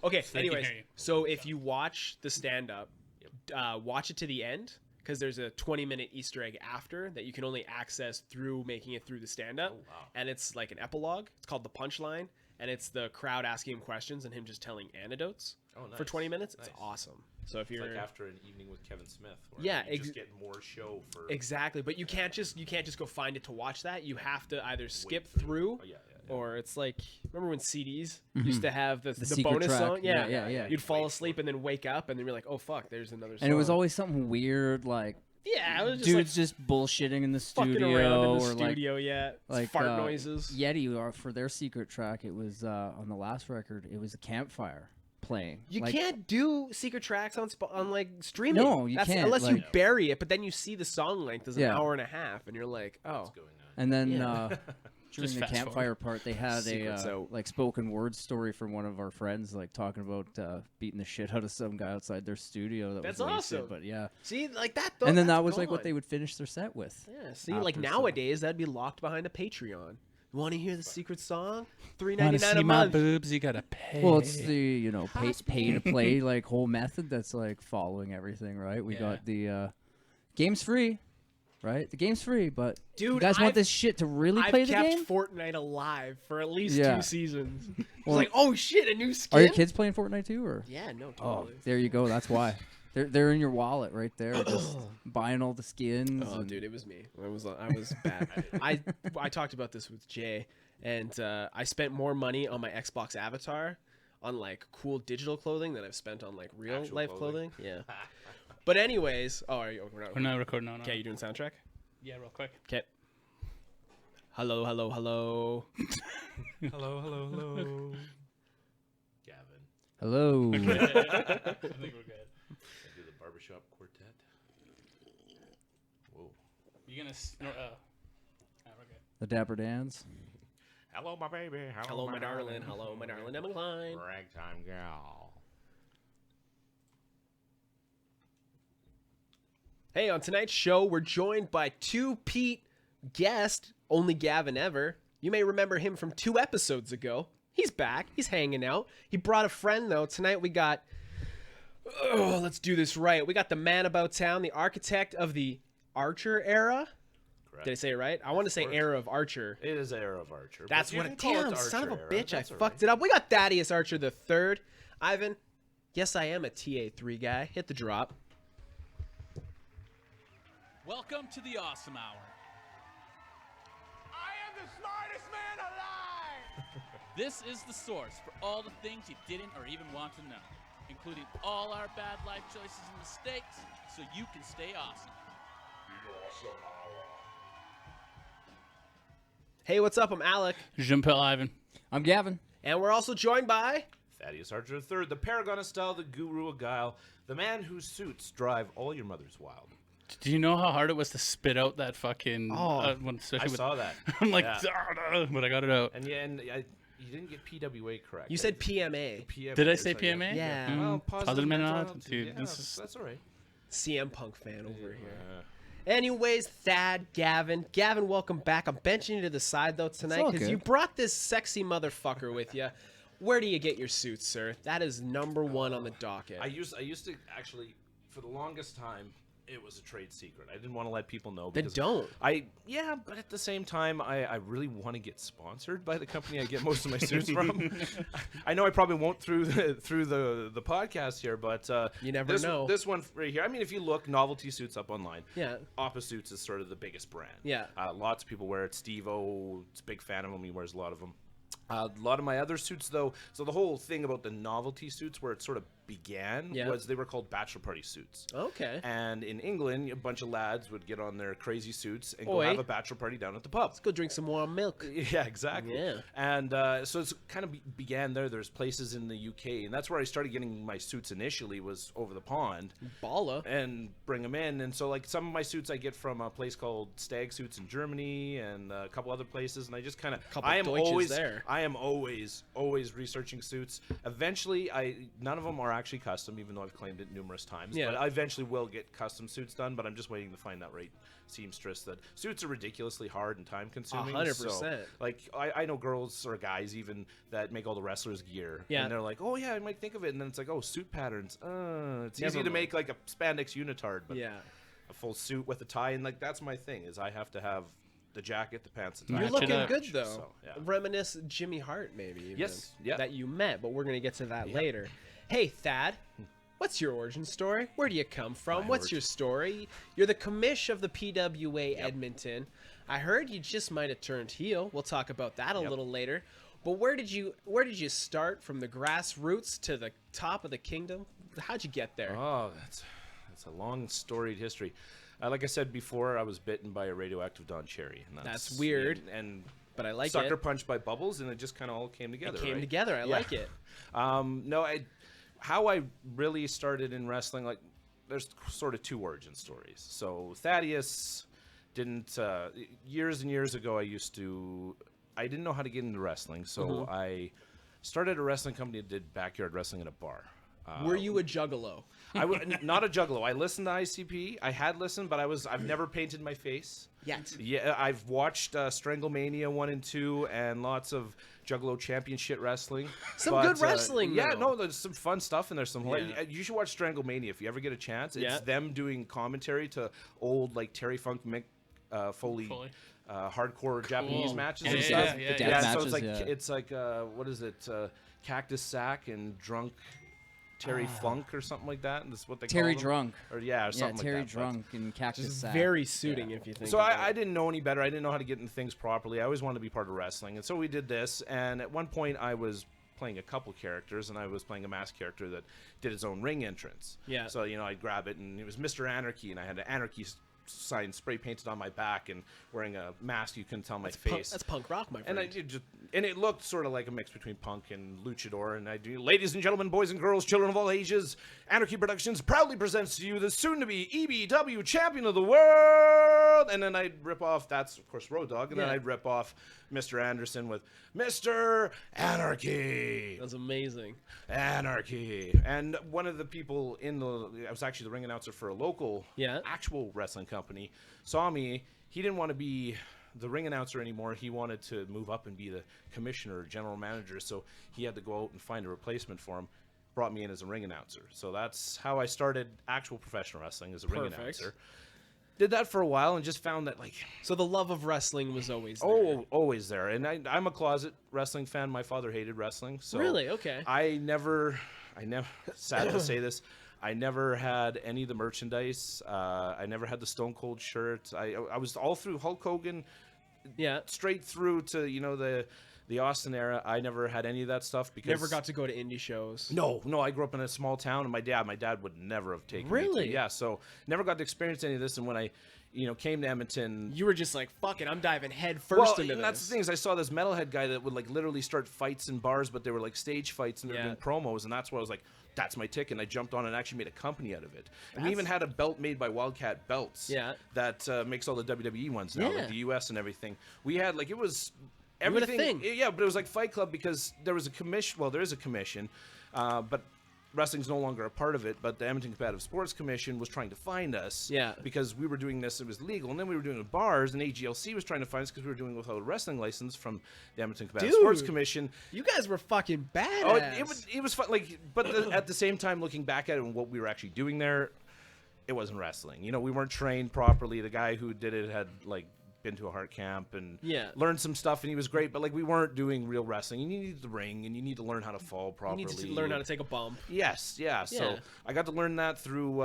Okay. So they can Anyways, hear you. so if you watch the stand-up, watch it to the end because there's a 20-minute Easter egg after that you can only access through making it through the stand-up, Oh, wow. and it's like an epilogue. It's called the punchline, and it's the crowd asking him questions and him just telling anecdotes for 20 minutes. It's Nice. awesome. So if It's you're like after an evening with Kevin Smith, where Yeah, you just get more show for exactly, but you can't just go find it to watch that. You have to either skip through. through. Oh, yeah. Or it's like, remember when CDs used to have the secret bonus track. song? Yeah. Yeah. You'd fall asleep and then wake up and then you're like, oh fuck, there's another song. And it was always something weird, like yeah, it was just dudes like just bullshitting in the fucking studio, around in the or studio, yeah. like Fart noises. Yeti, or for their secret track, it was on the last record. It was a campfire playing. You Like, can't do secret tracks on like streaming. No, you can't, unless you like- bury it. But then you see the song length is an Yeah. hour and a half, and you're like, oh, what's going on. And then Yeah. during Just the fast campfire part, they had Secrets a out. like spoken word story from one of our friends, like talking about beating the shit out of some guy outside their studio. That's was wasted, awesome. But yeah, see, like that. and then that's that was like what gone. they would finish their set with. Yeah, see, like after, so- nowadays that'd be locked behind a Patreon. You want to hear the secret song? $3.99 Want to a see my month. boobs? You gotta pay. Well, it's the pay to play like whole method that's like following everything, right? We Yeah. got the game's free, right? The game's free, but Dude, you guys want I've- this shit to really I've play the kept game? Fortnite alive for at least Yeah. 2 seasons. It's Well- like, oh shit, a new skin. Are your kids playing Fortnite too, or? Yeah, no, Oh, totally. there you go. That's why. They're in your wallet right there, just buying all the skins. Oh, and- dude, it was me. I was bad. I talked about this with Jay, and I spent more money on my Xbox avatar on like cool digital clothing than I've spent on like real Actual life clothing? clothing. Yeah. But anyways, we're not. We're not recording. No. Okay, you doing soundtrack? Yeah, real quick. Okay. Hello, hello, hello. Hello, hello, hello. Gavin. Hello. I think we're good. I do the barbershop quartet. Whoa. You gonna snort? We're good. The Dapper Dans. Hello, my baby. Hello, my darling. Hello, my darling Emma Klein. Ragtime gal. Hey, on tonight's show, we're joined by two-peat guest, only Gavin ever. You may remember him from 2 episodes ago. He's back. He's hanging out. He brought a friend, though. Tonight we got... Oh, let's do this right. We got the man about town, the architect of the Archer era. Correct. Did I say it right? I want to say course. era of Archer. It is era of Archer. but That's you what can it... call Damn, the son of a Archer era. bitch. I That's all fucked right. it up. We got Thaddeus Archer the third. Ivan, yes, I am a TA3 guy. Hit the drop. Welcome to the Awesome Hour. I am the smartest man alive! This is the source for all the things you didn't or even want to know, including all our bad life choices and mistakes, so you can stay awesome. Hey, what's up? I'm Alec. Jean-Paul Ivan. I'm Gavin. And we're also joined by... Thaddeus Archer III, the paragon of style, the guru of guile, the man whose suits drive all your mothers wild. Do you know how hard it was to spit out that fucking? Especially I with, saw that. I'm like, Yeah. but I got it out. And yeah, you didn't get PWA correct. You said PMA. PMA. Did I is say like PMA? Yeah. Well, positive mental mental attitude. Yeah, This is- that's all right. CM Punk fan over here. Anyways, Thad, Gavin. Gavin, welcome back. I'm benching you to the side, though, tonight all because good. you brought this sexy motherfucker with you. Where do you get your suits, sir? That is number one on the docket. I used to actually, for the longest time, it was a trade secret. I didn't want to let people know. Then because don't. Yeah, but at the same time, I really want to get sponsored by the company I get most of my suits from. I know I probably won't through the podcast here, but You never this, know. This one right here. I mean, if you look, Novelty Suits up online. Yeah. Oppa Suits is sort of the biggest brand. Yeah. Lots of people wear it. Steve-O is a big fan of them. He wears a lot of them. A lot of my other suits, though, so the whole thing about the novelty suits, where it sort of began, Yeah. was they were called bachelor party suits. Okay. And in England, a bunch of lads would get on their crazy suits and Oi. go have a bachelor party down at the pub. Let's go drink some warm milk. Yeah, exactly. Yeah. And so it's kind of began there. There's places in the UK, and that's where I started getting my suits initially, was over the pond. Balla. And bring them in. And so, like, some of my suits I get from a place called Stag Suits in Germany and a couple other places. And I just kind of, Couple I am Deutsches always there. I am always researching suits. Eventually, none of them are actually custom, even though I've claimed it numerous times. Yeah. But I eventually will get custom suits done, but I'm just waiting to find that right seamstress. That suits are ridiculously hard and time consuming. 100%. So, like, I know girls or guys even that make all the wrestlers' gear. Yeah. And they're like, oh, yeah, I might think of it. And then it's like, oh, suit patterns. It's Never easy to mind. make, like, a spandex unitard. But Yeah. a full suit with a tie. And, like, that's my thing, is I have to have the jacket, the pants, the tie. You're Match it looking up. good though. So, yeah. Reminisce Jimmy Hart maybe. Even, Yes, yeah. That you met, but we're gonna get to that later. Hey Thad, what's your origin story? Where do you come from? My What's your story? You're the commish of the PWA Edmonton. I heard you just might have turned heel. We'll talk about that a little later. But where did you start from the grassroots to the top of the kingdom? How'd you get there? Oh, that's a long storied history. Like I said before, I was bitten by a radioactive Don Cherry. And That's weird, And but I like sucker it. punched by bubbles, and it just kind of all came together. It came right? together. I like it. No, how I really started in wrestling, like, there's sort of two origin stories. So Thaddeus didn't years and years ago. I didn't know how to get into wrestling, so I started a wrestling company that did backyard wrestling in a bar. Were you a juggalo? Not a juggalo. I listened to ICP. I had listened, but I've never painted my face. Yet. Yeah, I've watched Stranglemania 1 and 2 and lots of Juggalo Championship wrestling. Some good wrestling, Yeah, though. no, there's some fun stuff, and there's some. You should watch Stranglemania if you ever get a chance. It's Yeah. them doing commentary to old, like, Terry Funk, Mick Foley. Hardcore Japanese matches Yeah, and yeah, stuff. yeah, The death So matches, it's like yeah. it's like what is it? Cactus Sack and Drunk Terry Funk or something like that. And that's what they Terry call them. Drunk. Or yeah, or something like Terry that. But- Drunk and Cactus Just Sack. very suiting if you think. so about I it. didn't know any better. I didn't know how to get into things properly. I always wanted to be part of wrestling, and so we did this. And at one point, I was playing a couple characters, and I was playing a masked character that did his own ring entrance. Yeah. So I'd grab it, and it was Mr. Anarchy, and I had an Anarchy sign spray painted on my back, and wearing a mask you couldn't tell my face. That's punk rock, my friend. And and it looked sort of like a mix between punk and luchador. And I do, ladies and gentlemen, boys and girls, children of all ages, Anarchy Productions proudly presents to you the soon-to-be EBW champion of the world. And then I'd rip off, that's of course Road Dogg, and then Yeah. I'd rip off Mr. Anderson with Mr. Anarchy. That's amazing. Anarchy. And one of the people I was actually the ring announcer for a local actual wrestling company, saw me. He didn't want to be the ring announcer anymore. He wanted to move up and be the commissioner or general manager, so he had to go out and find a replacement for him. Brought me in as a ring announcer. So that's how I started actual professional wrestling, as a ring announcer. Did that for a while and just found that, like, So the love of wrestling was always there. always there. And I'm a closet wrestling fan. My father hated wrestling. So Really? Okay. I never, sad to say this, I never had any of the merchandise. I never had the Stone Cold shirt. I was all through Hulk Hogan, Yeah. straight through to, the Austin era. I never had any of that stuff because Never got to go to indie shows. No, I grew up in a small town, and my dad would never have taken me Really? to. Yeah, so never got to experience any of this. And when I, came to Edmonton, You were just like, fuck it, I'm diving head first into and this. that's the thing is I saw this metalhead guy that would, like, literally start fights in bars, but they were like stage fights and they were Yeah. doing promos, and that's why I was like, that's my ticket. And I jumped on and actually made a company out of it. And we even had a belt made by Wildcat Belts. Yeah. That makes all the WWE ones now, Yeah. like the US and everything. We had, like, it was You had a everything. thing. Yeah, but it was like Fight Club because there was a commission. Well, there is a commission, but wrestling's no longer a part of it. But the Edmonton Competitive Sports Commission was trying to find us. Yeah. Because we were doing this, it was legal, and then we were doing it with bars, and AGLC was trying to find us because we were doing it without a wrestling license from the Edmonton Competitive Dude. Sports Commission. You guys were fucking badass. Oh, it was fun. Like, but at the same time, looking back at it and what we were actually doing there, it wasn't wrestling. We weren't trained properly. The guy who did it had, like, been to a heart camp and Yeah. learned some stuff, and he was great, but, like, we weren't doing real wrestling. You need the ring, and you need to learn how to fall You properly. need to learn how to take a bump. Yes, yeah. So Yeah. I got to learn that through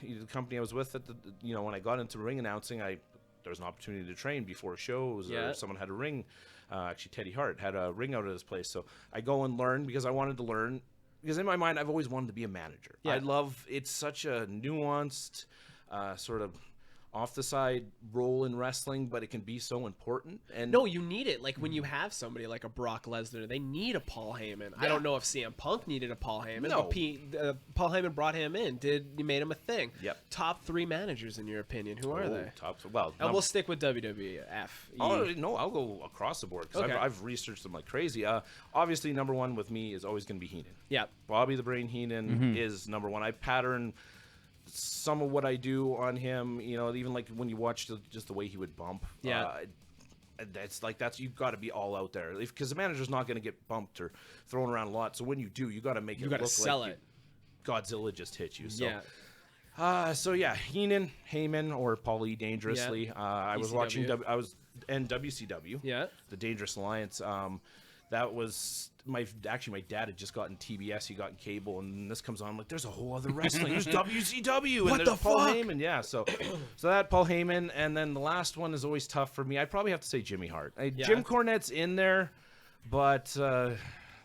the company I was with. When I got into ring announcing, there was an opportunity to train before shows, Yeah. or someone had a ring. Actually, Teddy Hart had a ring out of his place, so I go and learn because I wanted to learn. Because in my mind, I've always wanted to be a manager. Yeah. It's such a nuanced sort of off the side role in wrestling, but it can be so important. And No, you need it. Like when you have somebody like a Brock Lesnar, they need a Paul Heyman. I don't know if CM Punk needed a Paul Heyman, No. but Paul Heyman brought him in. You made him a thing. Yep. Top 3 managers in your opinion? Who are they? Well, And we'll stick with WWF. Oh no, I'll go across the board because Okay. I've researched them like crazy. Obviously, number one with me is always going to be Heenan. Yeah. Bobby the Brain Heenan is number one. I pattern some of what I do on him. You know, even like when you watch just the way he would bump. Yeah. That's you've got to be all out there because the manager's not going to get bumped or thrown around a lot. So when you do, you got to make it gotta look sell like it. Godzilla just hit you. So. Yeah. So yeah, Heenan, Heyman, or Paulie Dangerously. Yeah. I was watching. ECW. I was and WCW. Yeah. The Dangerous Alliance. That was my dad had just gotten TBS. He got cable, and this comes on. I'm like, there's a whole other wrestling. There's WCW. What and there's the Paul fuck? Heyman. Yeah. So that Paul Heyman, and then the last one is always tough for me. I'd probably have to say Jimmy Hart. Jim Cornette's in there, but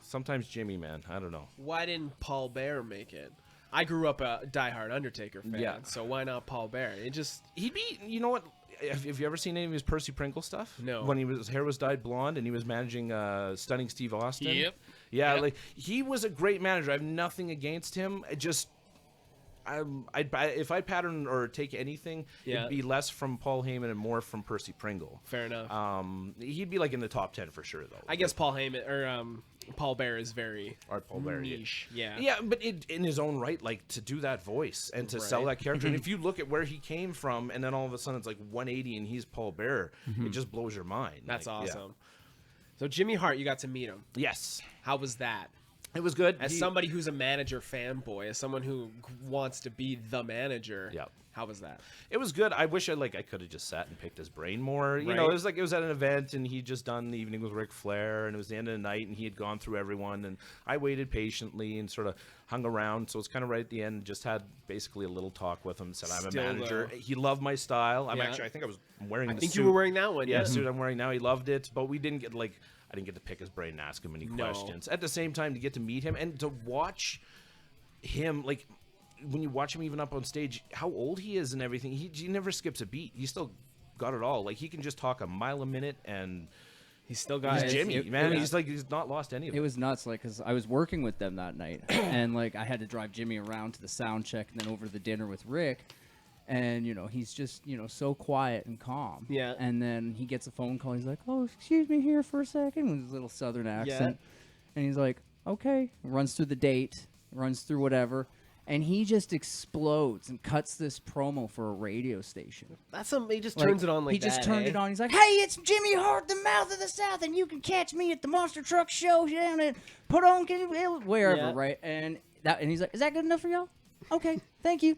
sometimes Jimmy, man, I don't know. Why didn't Paul Bear make it? I grew up a diehard Undertaker fan, Yeah. so why not Paul Bear? It just He'd be, you know what? Have you ever seen any of his Percy Pringle stuff? No. When his hair was dyed blonde and he was managing Stunning Steve Austin. Yep. Yeah, Yep. like he was a great manager. I have nothing against him. It just, if I pattern or take anything, Yeah. it'd be less from Paul Heyman and more from Percy Pringle. fair enough. He'd be like in the top 10 for sure, though. I guess Paul Heyman or Paul Bear is very Art Paul Bear, yeah. niche. Yeah. Yeah, but in his own right, like to do that voice and to sell Right. that character. And if you look at where he came from, and then all of a sudden it's like 180 and he's Paul Bear, it just blows your mind. That's Like, yeah. awesome. So Jimmy Hart, you got to meet him. Yes, How was that? it was good. As somebody who's a manager fanboy, as someone who wants to be the manager, Yep. how was that? It was good. I wish I could have just sat and picked his brain more. You know, Right. it was at an event and he'd just done the evening with Ric Flair and it was the end of the night and he had gone through everyone and I waited patiently and sort of hung around. So it's kind of right at the end. Just had basically a little talk with him. Said I'm Still, a manager. though. He loved my style. I Yeah. think I was wearing. I the think suit. you were wearing that one. Yeah, Yeah. suit I'm wearing now. He loved it, but we didn't get I didn't get to pick his brain and ask him any No. questions. At the same time, to get to meet him and to watch him, like when you watch him even up on stage, how old he is and everything, he never skips a beat. He still got it all. Like he can just talk a mile a minute, and He's still got he's Jimmy, it- man. it- He's not lost any of It it. was nuts, like, because I was working with them that night, and, like, I had to drive Jimmy around to the sound check and then over to the dinner with Rick, and, you know, he's just, you know, so quiet and calm. Yeah. And then he gets a phone call. He's like, oh, excuse me here for a second, with his little southern accent. And he's like, okay. Runs through the date, runs through whatever, and he just explodes and cuts this promo for a radio station. That's he just Like, turns it on like he just that, turned eh? it on. He's like, "Hey, it's Jimmy Hart, the mouth of the South, and you can catch me at the Monster Truck Show down at wherever, Yeah. right?" And he's like, "Is that good enough for y'all? Okay, thank you."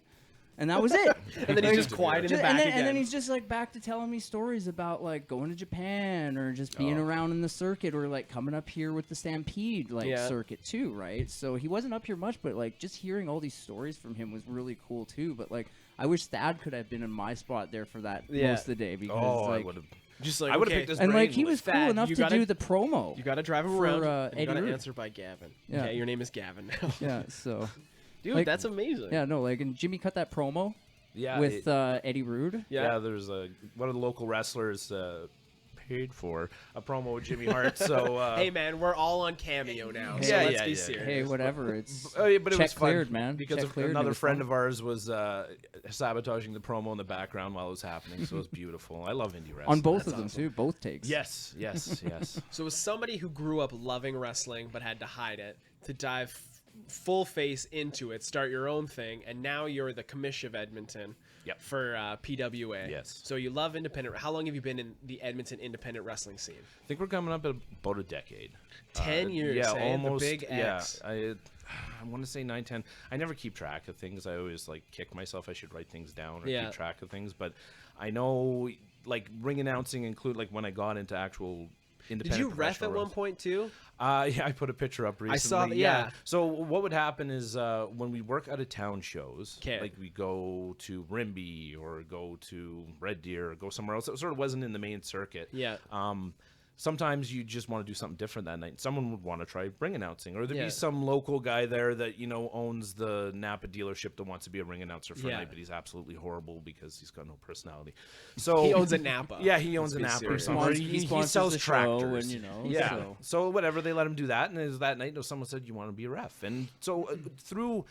And that was it. And then he's just quiet in the back and again. then he's just like back to telling me stories about like going to Japan or just being around in the circuit or like coming up here with the Stampede Yeah. circuit too, right? So he wasn't up here much, but like just hearing all these stories from him was really cool too. But like I wish Thad could have been in my spot there for that Yeah. most of the day because Oh, I like would have. just like I would have okay, picked his and brain. like he was cool Thad, enough you to gotta- do the promo. You got to drive him for, around. Eddie You got to Roode. answer by Gavin. Yeah. Okay, your name is Gavin now. Yeah, so Dude, Like- that's amazing. yeah, no, like and Jimmy cut that promo Yeah, with Eddie Roode. yeah. There's one of the local wrestlers paid for a promo with Jimmy Hart. So Hey man, we're all on Cameo now. So Yeah, let's yeah, be yeah. serious. Hey, whatever. It's Oh, yeah, but it check was fun cleared, man. because Check of cleared, and it another was friend fun. of ours was sabotaging the promo in the background while it was happening. So it was beautiful. I love indie wrestling. on both That's of them awesome. too, both takes. Yes, yes, yes. So as somebody who grew up loving wrestling but had to hide it, to dive full face into it, start your own thing, and now you're the commish of Edmonton Yep. for PWA. Yes. So you love independent. How long have you been in the Edmonton independent wrestling scene? I think we're coming up at about a decade. 10 years, Yeah, eh? The almost. big yeah, X. I want to say 9, 10. I never keep track of things. I always like kick myself. I should write things down or Yeah. keep track of things. But I know, like ring announcing include like when I got into actual Did independent. you ref at professional one wrestling. point too? Yeah, I put a picture up recently. saw that, yeah. So what would happen is when we work out of town shows, 'Kay. like we go to Rimby or go to Red Deer or go somewhere else that sort of wasn't in the main circuit. Yeah. sometimes you just want to do something different that night. Someone would want to try ring announcing, or there'd Yeah. be some local guy there that, you know, owns the Napa dealership that wants to be a ring announcer for a Yeah. night, but he's absolutely horrible because he's got no personality. So He owns a Napa. Yeah, he owns a Let's be Napa or serious. something. Or He he sponsors sells the show tractors. and, you know, yeah. So whatever, they let him do that, and it was that night, someone said, "You want to be a ref?" And so through,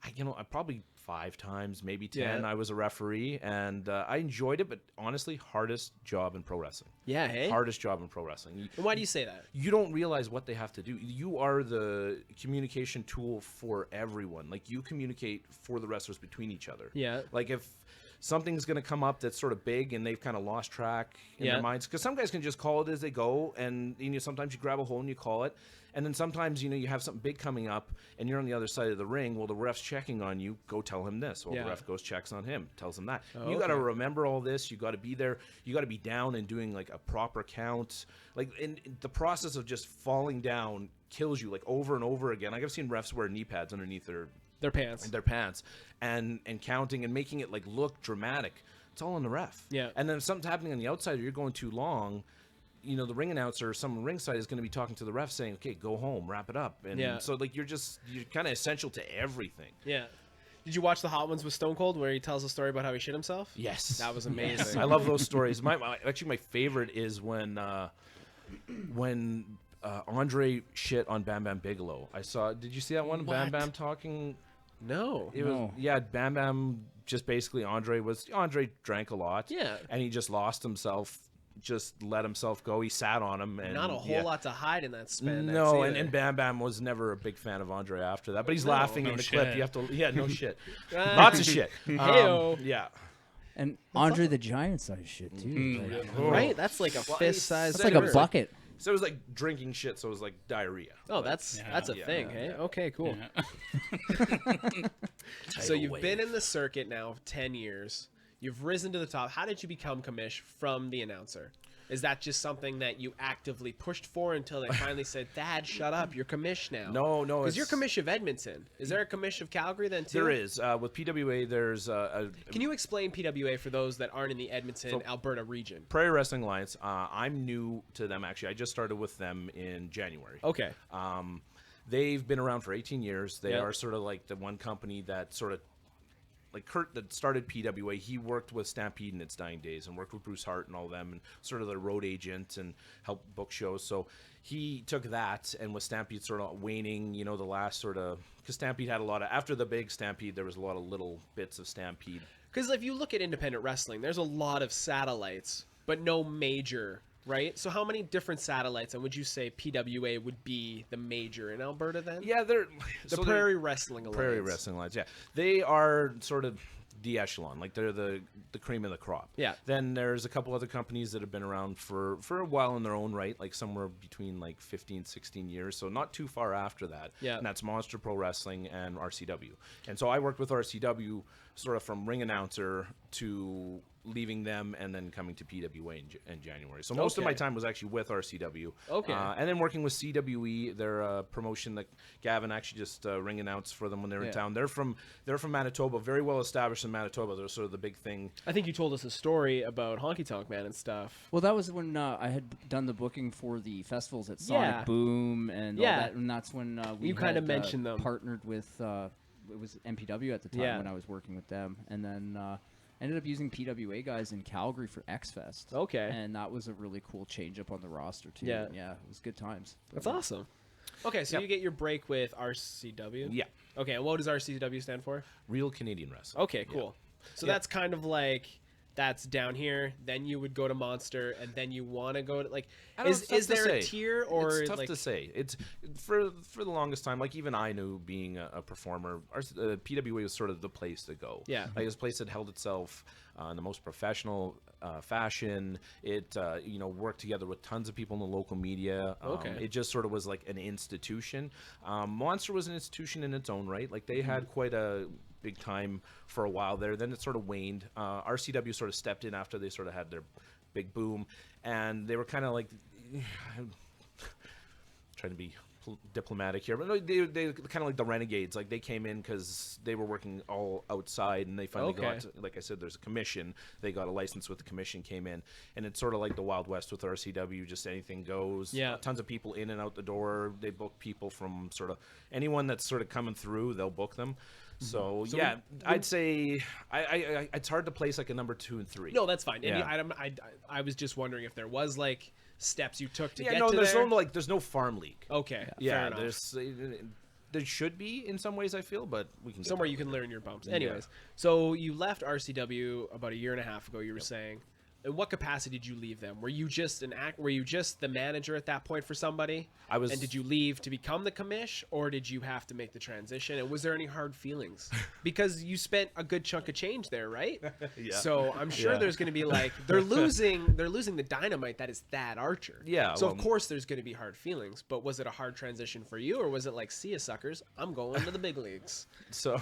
I probably 5 times, maybe 10, Yeah. I was a referee, and I enjoyed it. But honestly, hardest job in pro wrestling. Yeah, hey? Hardest job in pro wrestling. And why do you say that? You don't realize what they have to do. You are the communication tool for everyone. Like, you communicate for the wrestlers between each other. Yeah. Like, if something's going to come up that's sort of big and they've kind of lost track in Yeah. their minds, because some guys can just call it as they go, and you know, sometimes you grab a hold and you call it, and then sometimes, you know, you have something big coming up and you're on the other side of the ring. Well, the ref's checking on you. Go tell him this. Well, Yeah. the ref goes, checks on him, tells him that. Oh, You got to okay. remember all this. You got to be there. You got to be down and doing like a proper count. Like, in the process of just falling down kills you, like, over and over again. Like, I've seen refs wear knee pads underneath Their pants. and counting and making it like look dramatic. It's all on the ref. Yeah. And then if something's happening on the outside or you're going too long, you know, the ring announcer or someone ringside is going to be talking to the ref saying, "Okay, go home, wrap it up." And Yeah. so like you're kind of essential to everything. Yeah. Did you watch the Hot Ones with Stone Cold where he tells a story about how he shit himself? Yes. That was amazing. I love those stories. Actually my favorite is when Andre shit on Bam Bam Bigelow. Did you see that one? Bam What? Bam talking. No. It was Bam Bam just basically Andre drank a lot. Yeah. And he just lost himself, just let himself go. He sat on him and Not a whole lot to hide in that spandex. No, either. and Bam Bam was never a big fan of Andre after that. But he's No. laughing No in the shit. clip. You have to no shit. Ah. Lots of shit. Heyo. Yeah. And Andre the Giant size shit too. Mm. Like, Right? That's like a fist size. That's like a bucket. So it was like drinking shit, so it was like diarrhea. Oh, that's a Yeah. thing, hey? Okay, cool. Yeah. So you've been in the circuit now 10 years. You've risen to the top. How did you become commish from the announcer? Is that just something that you actively pushed for until they finally said, "Dad, shut up, you're commish now"? No, Because you're it's- commish of Edmonton. Is there a commish of Calgary then too? There is. With PWA, there's a Can you explain PWA for those that aren't in the Edmonton, Alberta region? Prairie Wrestling Alliance. I'm new to them, actually. I just started with them in January. Okay. They've been around for 18 years. They Yep. are sort of like the one company that sort of, like Kurt that started PWA, he worked with Stampede in its dying days and worked with Bruce Hart and all them and sort of the road agent and helped book shows. So he took that, and with Stampede sort of waning, you know, the last sort of, because Stampede had a lot of, after the big Stampede, there was a lot of little bits of Stampede. Because if you look at independent wrestling, there's a lot of satellites, but no major, right? So how many different satellites, and would you say PWA would be the major in Alberta then? Yeah, they're The Prairie Wrestling Alliance. Prairie Wrestling Alliance. Yeah, they are sort of the echelon, like they're the cream of the crop. Yeah. Then there's a couple other companies that have been around for a while in their own right, like somewhere between like 15, 16 years, so not too far after that. Yeah. And that's Monster Pro Wrestling and RCW. And so I worked with RCW sort of from ring announcer to leaving them and then coming to PWA in January. So most of my Okay. time was actually with RCW. Okay. And then working with CWE, they're a promotion that Gavin actually just ring announced for them when they're in Yeah. town. They're from Manitoba, very well established in Manitoba. They're sort of the big thing. I think you told us a story about Honky Tonk Man and stuff. Well, that was when I had done the booking for the festivals at Sonic Yeah. Boom and Yeah. all that, and that's when we You kinda had, mentioned them. Partnered with it was MPW at the time Yeah. when I was working with them, and then ended up using PWA guys in Calgary for X Fest. Okay. and that was a really cool change up on the roster too. Yeah. And yeah, it was good times. That's awesome. Okay, so Yep. you get your break with RCW? Yeah. Okay, and what does RCW stand for? Real Canadian wrestling. Okay, cool. So Yeah. that's kind of like that's down here. Then you would go to Monster, and then you want to go to like. I don't know, Is it's tough to there a say. tier or it's tough like? to say. It's for the longest time. Like even I knew being a performer, PWA was sort of the place to go. Yeah. like it was a place that held itself in the most professional fashion. It worked together with tons of people in the local media. Okay. It just sort of was like an institution. Monster was an institution in its own right. Like they had quite a big time for a while there. Then it sort of waned. RCW sort of stepped in after they sort of had their big boom, and they were kind of like trying to be diplomatic here, but no, they kind of like the renegades. Like they came in because they were working all outside, and they finally got, like I said, there's a commission. They got a license with the commission, came in, and it's sort of like the Wild West with RCW. Just anything goes. Yeah, tons of people in and out the door. They book people from sort of anyone that's sort of coming through. They'll book them. So yeah, I'd say I it's hard to place like a number 2 and 3. No, that's fine. Yeah. And I was just wondering if there was like steps you took to get no, to there's there. no like there's no farm league. Okay, Yeah, fair enough. there should be in some ways I feel, but we can get Somewhere there you can later. learn your bumps. Anyways, so you left RCW about a year and a half ago. You were saying. In what capacity did you leave them? Were you just Were you just the manager at that point for somebody? I was. And did you leave to become the commish, or did you have to make the transition? And was there any hard feelings? Because you spent a good chunk of change there, right? Yeah. So I'm sure there's going to be like they're losing the dynamite that is Thad Archer. Yeah. So of course there's going to be hard feelings. But was it a hard transition for you, or was it like, see ya suckers, I'm going to the big leagues? So.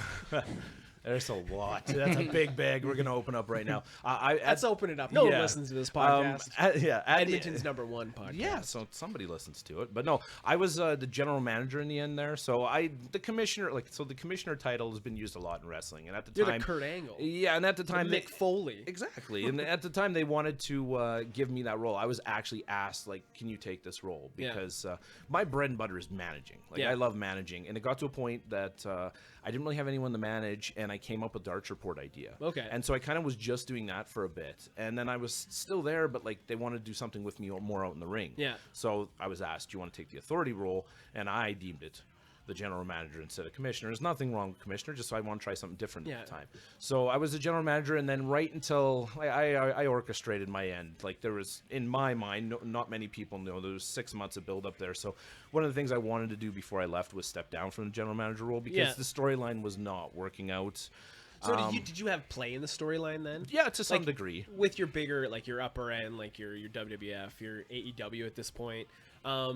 There's a lot. That's a big bag we're going to open up right now. Let's open it up. No one listens to this podcast. Edmonton's #1 podcast. Yeah, so somebody listens to it. But no, I was the general manager in the end there. So the commissioner, the commissioner title has been used a lot in wrestling. And at the You're time, the Kurt Angle. Yeah, and at the time, Mick Foley. Exactly. And at the time, they wanted to give me that role. I was actually asked, like, can you take this role? Because my bread and butter is managing. I love managing. And it got to a point that I didn't really have anyone to manage, and I came up with the Arch Report idea. Okay. And so I kind of was just doing that for a bit. And then I was still there, but, like, they wanted to do something with me more out in the ring. Yeah. So I was asked, do you want to take the authority role? And I deemed it the general manager instead of commissioner. There's nothing wrong with commissioner, just so I want to try something different at the time. So I was the general manager, and then right until I orchestrated my end. Like, there was, in my mind, not many people know, there was 6 months of build up there. So one of the things I wanted to do before I left was step down from the general manager role because the storyline was not working out. So did you have play in the storyline then? Yeah, to some degree. With your bigger, like your upper end, like your WWF, your AEW at this point,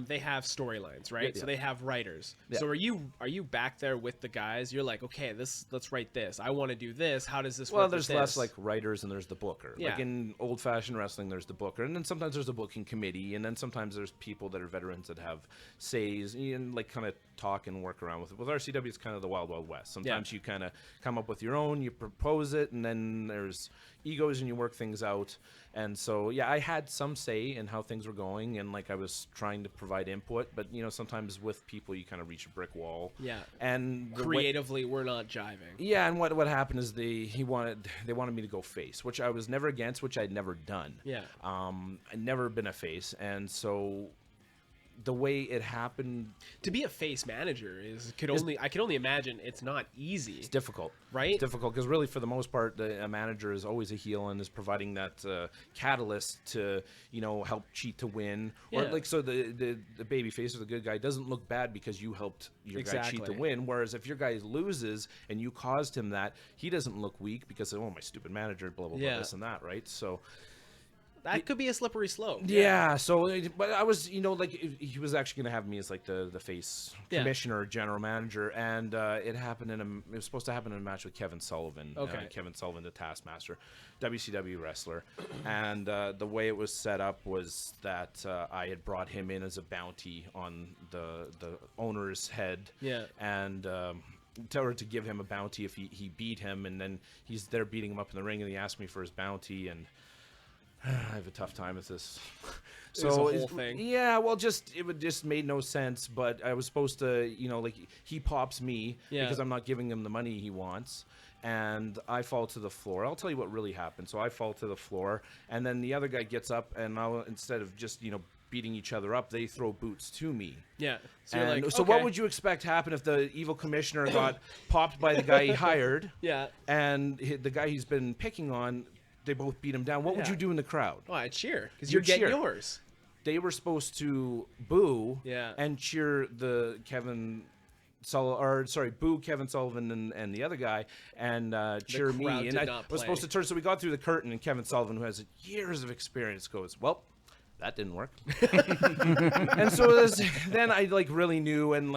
they have storylines, right? Yeah. So they have writers. Yeah. So are you back there with the guys? You're like, okay, let's write this. I want to do this. How does this work? Well, there's with less this? like writers and there's the booker. Yeah. Like in old-fashioned wrestling, there's the booker, and then sometimes there's a booking committee, and then sometimes there's people that are veterans that have says and like kind of talk and work around with it. With RCW, it's kind of the Wild Wild West. Sometimes you kind of come up with your own, you propose it, and then there's egos and you work things out. And so, yeah, I had some say in how things were going, and like I was trying to provide input, but sometimes with people you kind of reach a brick wall. Yeah. And creatively, we're not jiving. Yeah, and what happened is they wanted me to go face, which I was never against, which I'd never done. Yeah. I'd never been a face, and so the way it happened, to be a face manager I can only imagine it's not easy. It's difficult, right? It's difficult because really, for the most part, a manager is always a heel and is providing that catalyst to help cheat to win, or like so the baby face or the good guy doesn't look bad because you helped your guy cheat to win. Whereas if your guy loses and you caused him that, he doesn't look weak because my stupid manager, blah blah blah, this and that, right? So. That could be a slippery slope. Yeah. So, but I was, like, he was actually going to have me as like the face commissioner, general manager, and it happened it was supposed to happen in a match with Kevin Sullivan. Okay. Kevin Sullivan, the Taskmaster, WCW wrestler, and the way it was set up was that I had brought him in as a bounty on the owner's head. Yeah. And. Tell her to give him a bounty if he beat him, and then he's there beating him up in the ring, and he asked me for his bounty, and I have a tough time with this. So the whole thing. Yeah, well, it just made no sense. But I was supposed to, like he pops me because I'm not giving him the money he wants, and I fall to the floor. I'll tell you what really happened. So I fall to the floor, and then the other guy gets up, and instead of just beating each other up, they throw boots to me. Yeah. So and you're like, so okay. What would you expect happen if the evil commissioner got popped by the guy he hired? Yeah. And the guy he's been picking on. They both beat him down. What would you do in the crowd? Oh, I'd cheer because you're getting yours. They were supposed to boo and cheer the boo Kevin Sullivan and the other guy and cheer me. And I was supposed to turn. So we got through the curtain, and Kevin Sullivan, who has years of experience, goes, "Well, that didn't work." And so then I really knew, and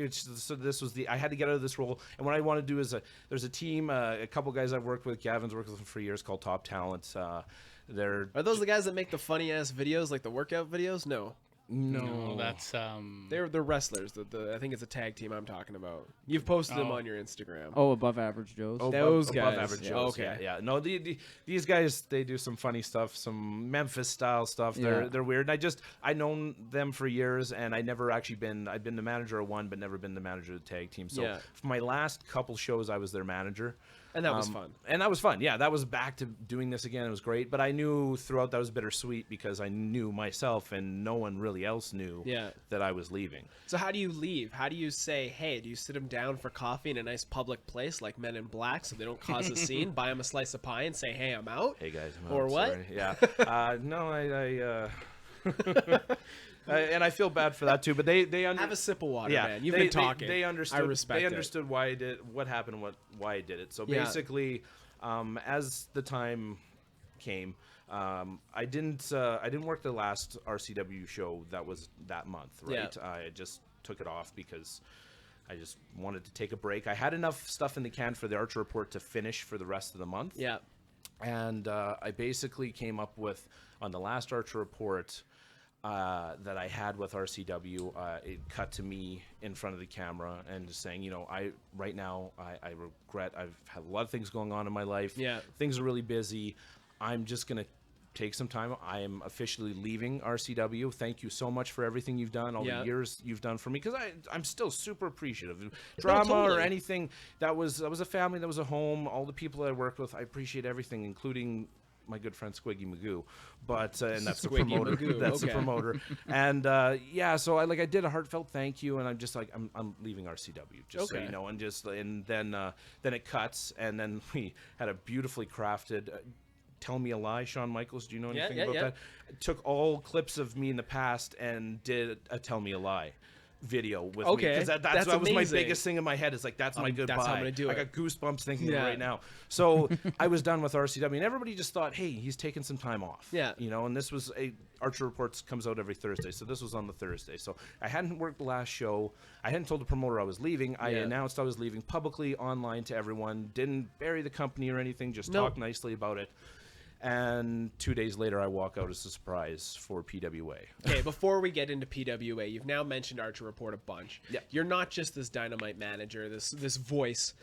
so this was I had to get out of this role. And what I want to do is there's a team, a couple guys I've worked with, Gavin's worked with them for years, called Top Talent. Are those the guys that make the funny ass videos, like the workout videos? No. No, that's They're wrestlers. I think it's a tag team I'm talking about. You've posted them on your Instagram. Oh, Above Average Joes. Oh, Those above guys. average Joes. Okay. Yeah. No, these guys, they do some funny stuff, some Memphis style stuff. They're weird. And I known them for years, and I've been the manager of one, but never been the manager of the tag team. So for my last couple shows, I was their manager. And that was fun. And that was fun. Yeah, that was back to doing this again. It was great. But I knew throughout that was bittersweet because I knew myself and no one really else knew that I was leaving. So how do you leave? How do you say, hey, do you sit them down for coffee in a nice public place like Men in Black so they don't cause a scene? Buy them a slice of pie and say, hey, I'm out? Hey, guys, I'm or out. what? Sorry. Yeah. No, and I feel bad for that too, but they have a sip of water, man. You've been talking. They understood. I respect They understood why I did what happened, why I did it. So basically, as the time came, I didn't work the last RCW show that was that month, right? Yeah. I just took it off because I just wanted to take a break. I had enough stuff in the can for the Archer Report to finish for the rest of the month. Yeah. And I basically came up with, on the last Archer Report that I had with RCW, it cut to me in front of the camera and just saying, right now I regret, I've had a lot of things going on in my life. Yeah. Things are really busy. I'm just going to take some time. I am officially leaving RCW. Thank you so much for everything you've done, all the years you've done for me, because I'm still super appreciative. Drama or anything, that was a family, that was a home, all the people that I worked with, I appreciate everything, including my good friend Squiggy Magoo, but and that's the promoter. That's the promoter. And so I did a heartfelt thank you, and I'm just like, I'm leaving RCW, just so you know, and then it cuts, and then we had a beautifully crafted. Tell Me a Lie, Shawn Michaels. Do you know anything about that? I took all clips of me in the past and did a Tell Me a Lie video with me, because that was my biggest thing in my head. Is like, that's my goodbye. That's how I'm gonna do it. I got goosebumps thinking of it right now. So I was done with RCW, and everybody just thought, hey, he's taking some time off. Yeah. And this was Archer Reports comes out every Thursday, so this was on the Thursday. So I hadn't worked the last show. I hadn't told the promoter I was leaving. I announced I was leaving publicly online to everyone. Didn't bury the company or anything. Just talk nicely about it. And 2 days later, I walk out as a surprise for PWA. Okay, before we get into PWA, you've now mentioned Archer Report a bunch. Yeah. You're not just this Dynamite manager, this voice.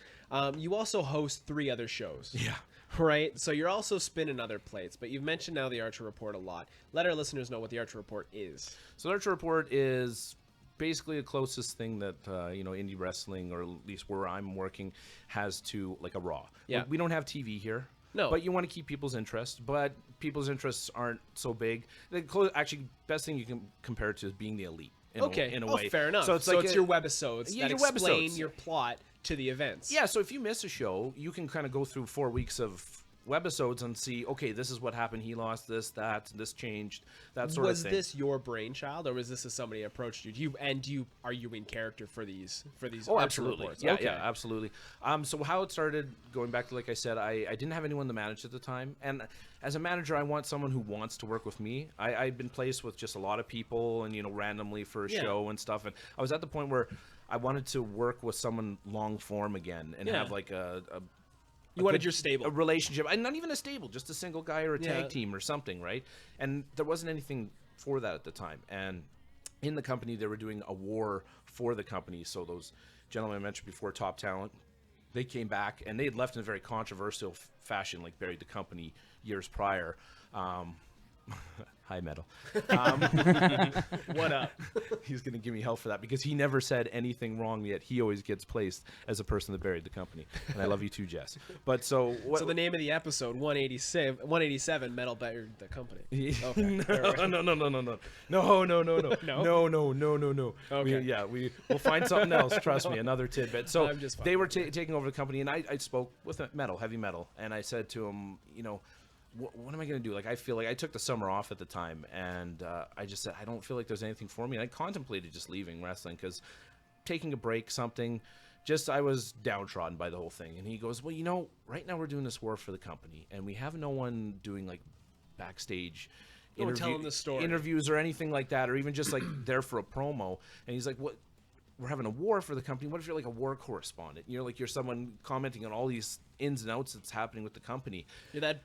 You also host 3 other shows. Yeah. Right? So you're also spinning other plates, but you've mentioned now the Archer Report a lot. Let our listeners know what the Archer Report is. So the Archer Report is basically the closest thing that indie wrestling, or at least where I'm working, has to like a Raw. Yeah. We don't have TV here. No. But you want to keep people's interest, but people's interests aren't so big. Actually, best thing you can compare it to is being the Elite. In a way. Fair enough. So it's your webisodes that explain your plot to the events. Yeah, so if you miss a show, you can kind of go through 4 weeks of webisodes and see, okay, this is what happened. He lost this, that, this changed, that sort of thing. Was this your brainchild, or was this as somebody approached you? Are you in character for these? Oh, Archer absolutely. Reports? Yeah, yeah, absolutely. So how it started, going back to, like I said, I didn't have anyone to manage at the time, and as a manager, I want someone who wants to work with me. I've been placed with just a lot of people, and randomly for a show and stuff, and I was at the point where I wanted to work with someone long form again and have like you wanted your stable. A relationship. And not even a stable, just a single guy or a tag team or something, right? And there wasn't anything for that at the time. And in the company, they were doing a war for the company. So those gentlemen I mentioned before, Top Talent, they came back, and they had left in a very controversial fashion, like buried the company years prior. Hi, Metal. What up? He's going to give me hell for that because he never said anything wrong, yet he always gets placed as a person that buried the company. And I love you too, Jess. But so the name of the episode, 187, Metal buried the company. Okay. No. Okay. We'll find something else. Trust me, another tidbit. So they were taking over the company, and I spoke with Heavy Metal, and I said to him, what am I going to do? Like, I feel like I took the summer off at the time, and I just said, I don't feel like there's anything for me. And I contemplated just leaving wrestling because taking a break, I was downtrodden by the whole thing. And he goes, well, right now we're doing this war for the company, and we have no one doing like backstage telling the story. interviews or anything like that, or even just like there for a promo. And he's like, what? we're having a war for the company. What if you're like a war correspondent? You're someone commenting on all these ins and outs that's happening with the company. You're that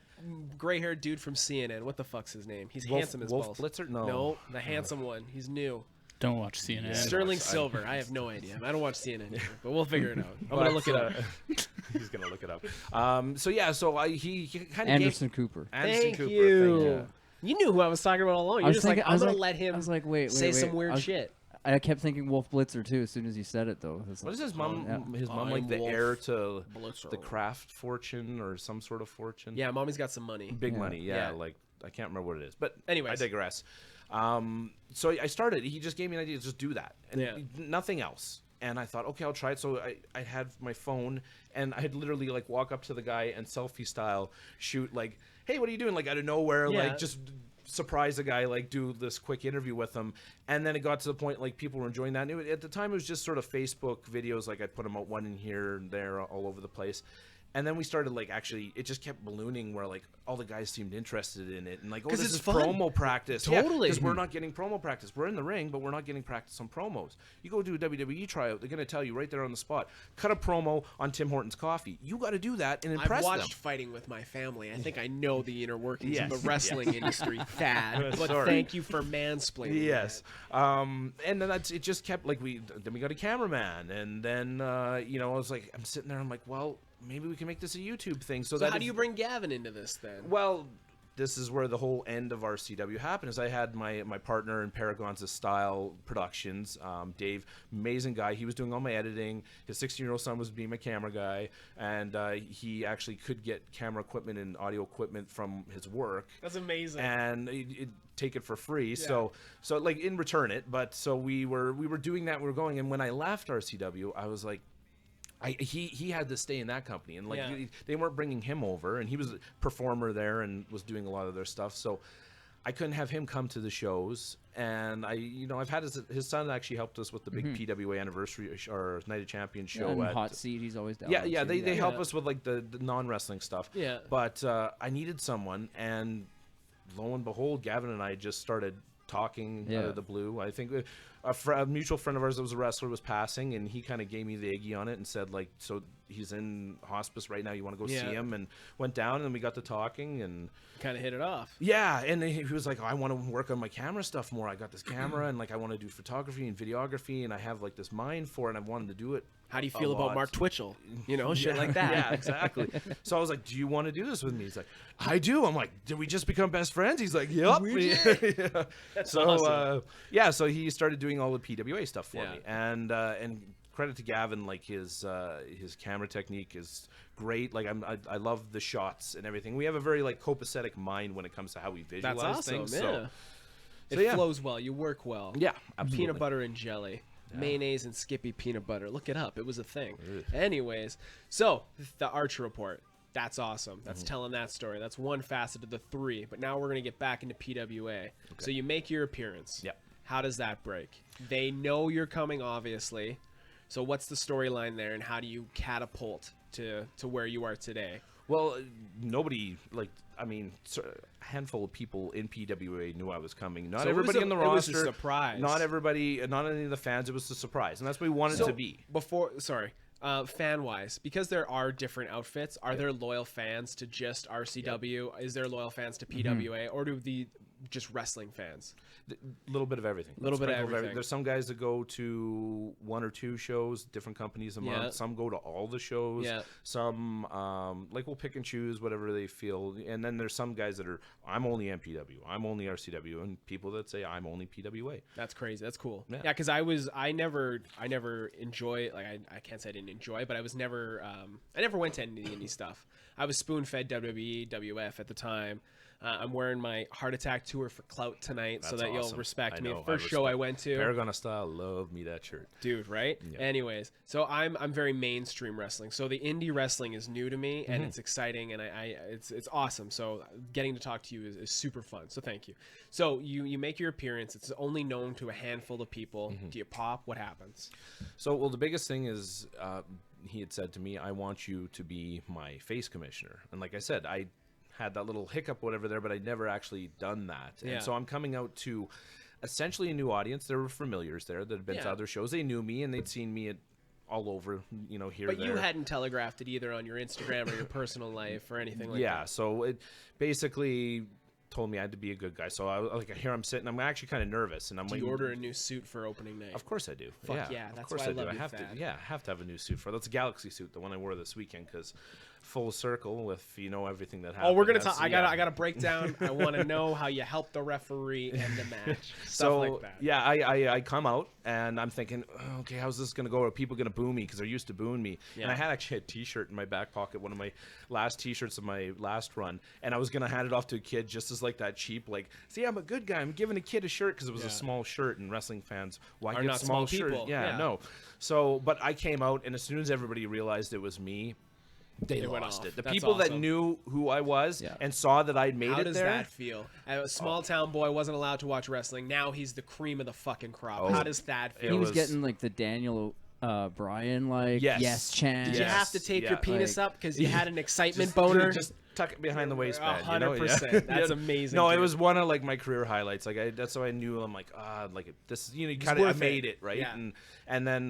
gray-haired dude from CNN. What the fuck's his name? He's handsome as Wolf balls. Blitzer? No. No, the handsome one. He's new. Don't watch CNN. Sterling Silver. I have no idea. I don't watch CNN either, but we'll figure it out. I'm gonna look it up. He's gonna look it up. He kind of Anderson Cooper. Thank Cooper. you. Thank you. You knew who I was talking about all along. You're just like, I'm gonna let him. I was like, wait, say some weird shit. I kept thinking Wolf Blitzer too. As soon as you said it, though. What is his mom? yeah. His mom I'm like the Wolf heir to Blitzer. the Kraft fortune or some sort of fortune. Yeah, mommy's got some money. Big money. Yeah, Yeah. like I can't remember what it is. But Anyways. I digress. So I started. He just gave me an idea to just do that and Yeah. nothing else. And I thought, okay, I'll try it. So I had my phone, and I'd literally like walk up to the guy and selfie style shoot like, hey, what are you doing? Like out of nowhere, Yeah. like just surprise the guy, like do this quick interview with him. And then it got to the point like people were enjoying that. And at the time, it was just sort of Facebook videos. Like I put them out one in here and there all over the place. And then we started like actually, it just kept ballooning where like all the guys seemed interested in it and like, oh, 'Cause this it's is fun. promo practice. Totally. Because we're not getting promo practice. We're in the ring, but we're not getting practice on promos. You go do a WWE tryout, they're going to tell you right there on the spot, cut a promo on Tim Hortons coffee. You got to do that and impress I've watched them. Fighting with My Family. I think I know the inner workings Yes. of the wrestling industry, Thad. But Sorry. thank you for mansplaining. Yes, and then it just kept like then we got a cameraman, and then I was like, I'm sitting there, I'm like, well, maybe we can make this a YouTube thing. So So that how do you bring Gavin into this then? Well, this is where the whole end of RCW happened. Is I had my partner in Paragon's Style Productions, Dave, amazing guy. He was doing all my editing. His 16-year-old son was being my camera guy, and he actually could get camera equipment and audio equipment from his work. That's amazing. And it'd take it for free. So like in return it. But so we were doing that. We were going, and when I left RCW, I was like, he had to stay in that company, and like Yeah. they weren't bringing him over, and he was a performer there and was doing a lot of their stuff. So I couldn't have him come to the shows, and I've had his son actually helped us with the big PWA anniversary or Night of Champions show and at Hot Seat, he's always down. yeah, there, yeah, too. they help us with like the non-wrestling stuff. Yeah. But I needed someone, and lo and behold, Gavin and I just started talking out Yeah. of the blue. I think a mutual friend of ours that was a wrestler was passing, and he kind of gave me the eggy on it and said like, so he's in hospice right now, you want to go Yeah. see him? And went down, and then we got to talking, and Kind of hit it off. yeah, and he was like, oh, I want to work on my camera stuff more. I got this camera, and like I want to do photography and videography, and I have like this mind for it, and I wanted to do it. How do you a feel about lot. Mark Twitchell? Shit like that. Yeah, exactly. So I was like, do you want to do this with me? He's like, I do. I'm like, did we just become best friends? He's like, yep. Yeah. So awesome. so he started doing all the PWA stuff for Yeah. me, and credit to Gavin, like his camera technique is great. Like I love the shots and everything. We have a very like copacetic mind when it comes to how we visualize That's awesome. things. Yeah. It yeah. flows well. You work well. Yeah, absolutely. Peanut butter and jelly. Mayonnaise and Skippy peanut butter. Look it up. It was a thing. Anyways, so the Archer Report. That's awesome. That's telling that story. That's one facet of the three. But now we're going to get back into PWA. So you make your appearance. Yep. How does that break? They know you're coming, obviously. So what's the storyline there, and how do you catapult to where you are today? Well, nobody a handful of people in PWA knew I was coming. Not So it was everybody a- in the it was roster. a surprise. Not everybody. Not any of the fans. It was a surprise, and that's what we wanted to be. Fan wise, because there are different outfits, are there loyal fans to just RCW? Is there loyal fans to PWA, or do the just wrestling fans? A little bit of everything. Little bit of Sprinkle everything. There's some guys that go to one or two shows, different companies a month. Yeah. Some go to all the shows. Yeah. Some will pick and choose whatever they feel. And then there's some guys that are, I'm only MPW, I'm only RCW, and people that say I'm only PWA. That's crazy. That's cool. Yeah. Yeah, because I never enjoy, like I can't say I didn't enjoy, but I was never I never went to any of the indie stuff. I was spoon fed WWE, WF at the time. I'm wearing my Heart Attack tour for clout tonight, so That's that you'll awesome. respect I me. know, First I show I respect- went to. Paragon of Style, love me that shirt. Dude, right? Yeah. Anyways, so I'm very mainstream wrestling. So the indie wrestling is new to me, and it's exciting, and it's awesome. So getting to talk to you is super fun. So thank you. So you make your appearance. It's only known to a handful of people. Do you pop? What happens? So, well, the biggest thing is he had said to me, I want you to be my face commissioner. And like I said, I had that little hiccup, whatever there, but I'd never actually done that. Yeah. And so I'm coming out to essentially a new audience. There were familiars there that had been to other shows. They knew me and they'd seen me all over, here. But there. you hadn't telegraphed it either on your Instagram or your personal life or anything like that. Yeah, so it basically told me I had to be a good guy. So here I'm sitting. I'm actually kind of nervous, and I'm Do you order a new suit for opening night? Of course I do. Fuck yeah, that's of course why I I do. love I you, have Thad. to. Yeah, I have to have a new suit for. That's a Galaxy suit, the one I wore this weekend, because full circle. If you know everything that happened. Oh, we're gonna talk. I gotta break down. I want to know how you helped the referee end the match. Stuff like that. Yeah, I come out and I'm thinking, okay, how's this gonna go? Are people gonna boo me because they're used to booing me? Yeah. And I had actually a T-shirt in my back pocket, one of my last T-shirts of my last run, and I was gonna hand it off to a kid just as like that cheap, like, see, I'm a good guy. I'm giving a kid a shirt because it was a small shirt, and wrestling fans why Are give not small small shirts? people. Yeah, Yeah. no. So, but I came out, and as soon as everybody realized it was me. They went lost off. it. The That's people that awesome. knew who I was Yeah. and saw that I'd made How it does there. that feel? A small town boy wasn't allowed to watch wrestling. Now he's the cream of the fucking crop. How does that feel? He was was- getting like the Daniel Bryan Yes. chant. Did you Yes. have to tape your Yeah. penis Like- up because you had an excitement boner? Just tuck it behind the waistband. 100%. That's Yeah. amazing, No, it dude. was one of like my career highlights. Like that's how I knew. I'm like, like this. You kind of worth made it. it, right? Yeah. And then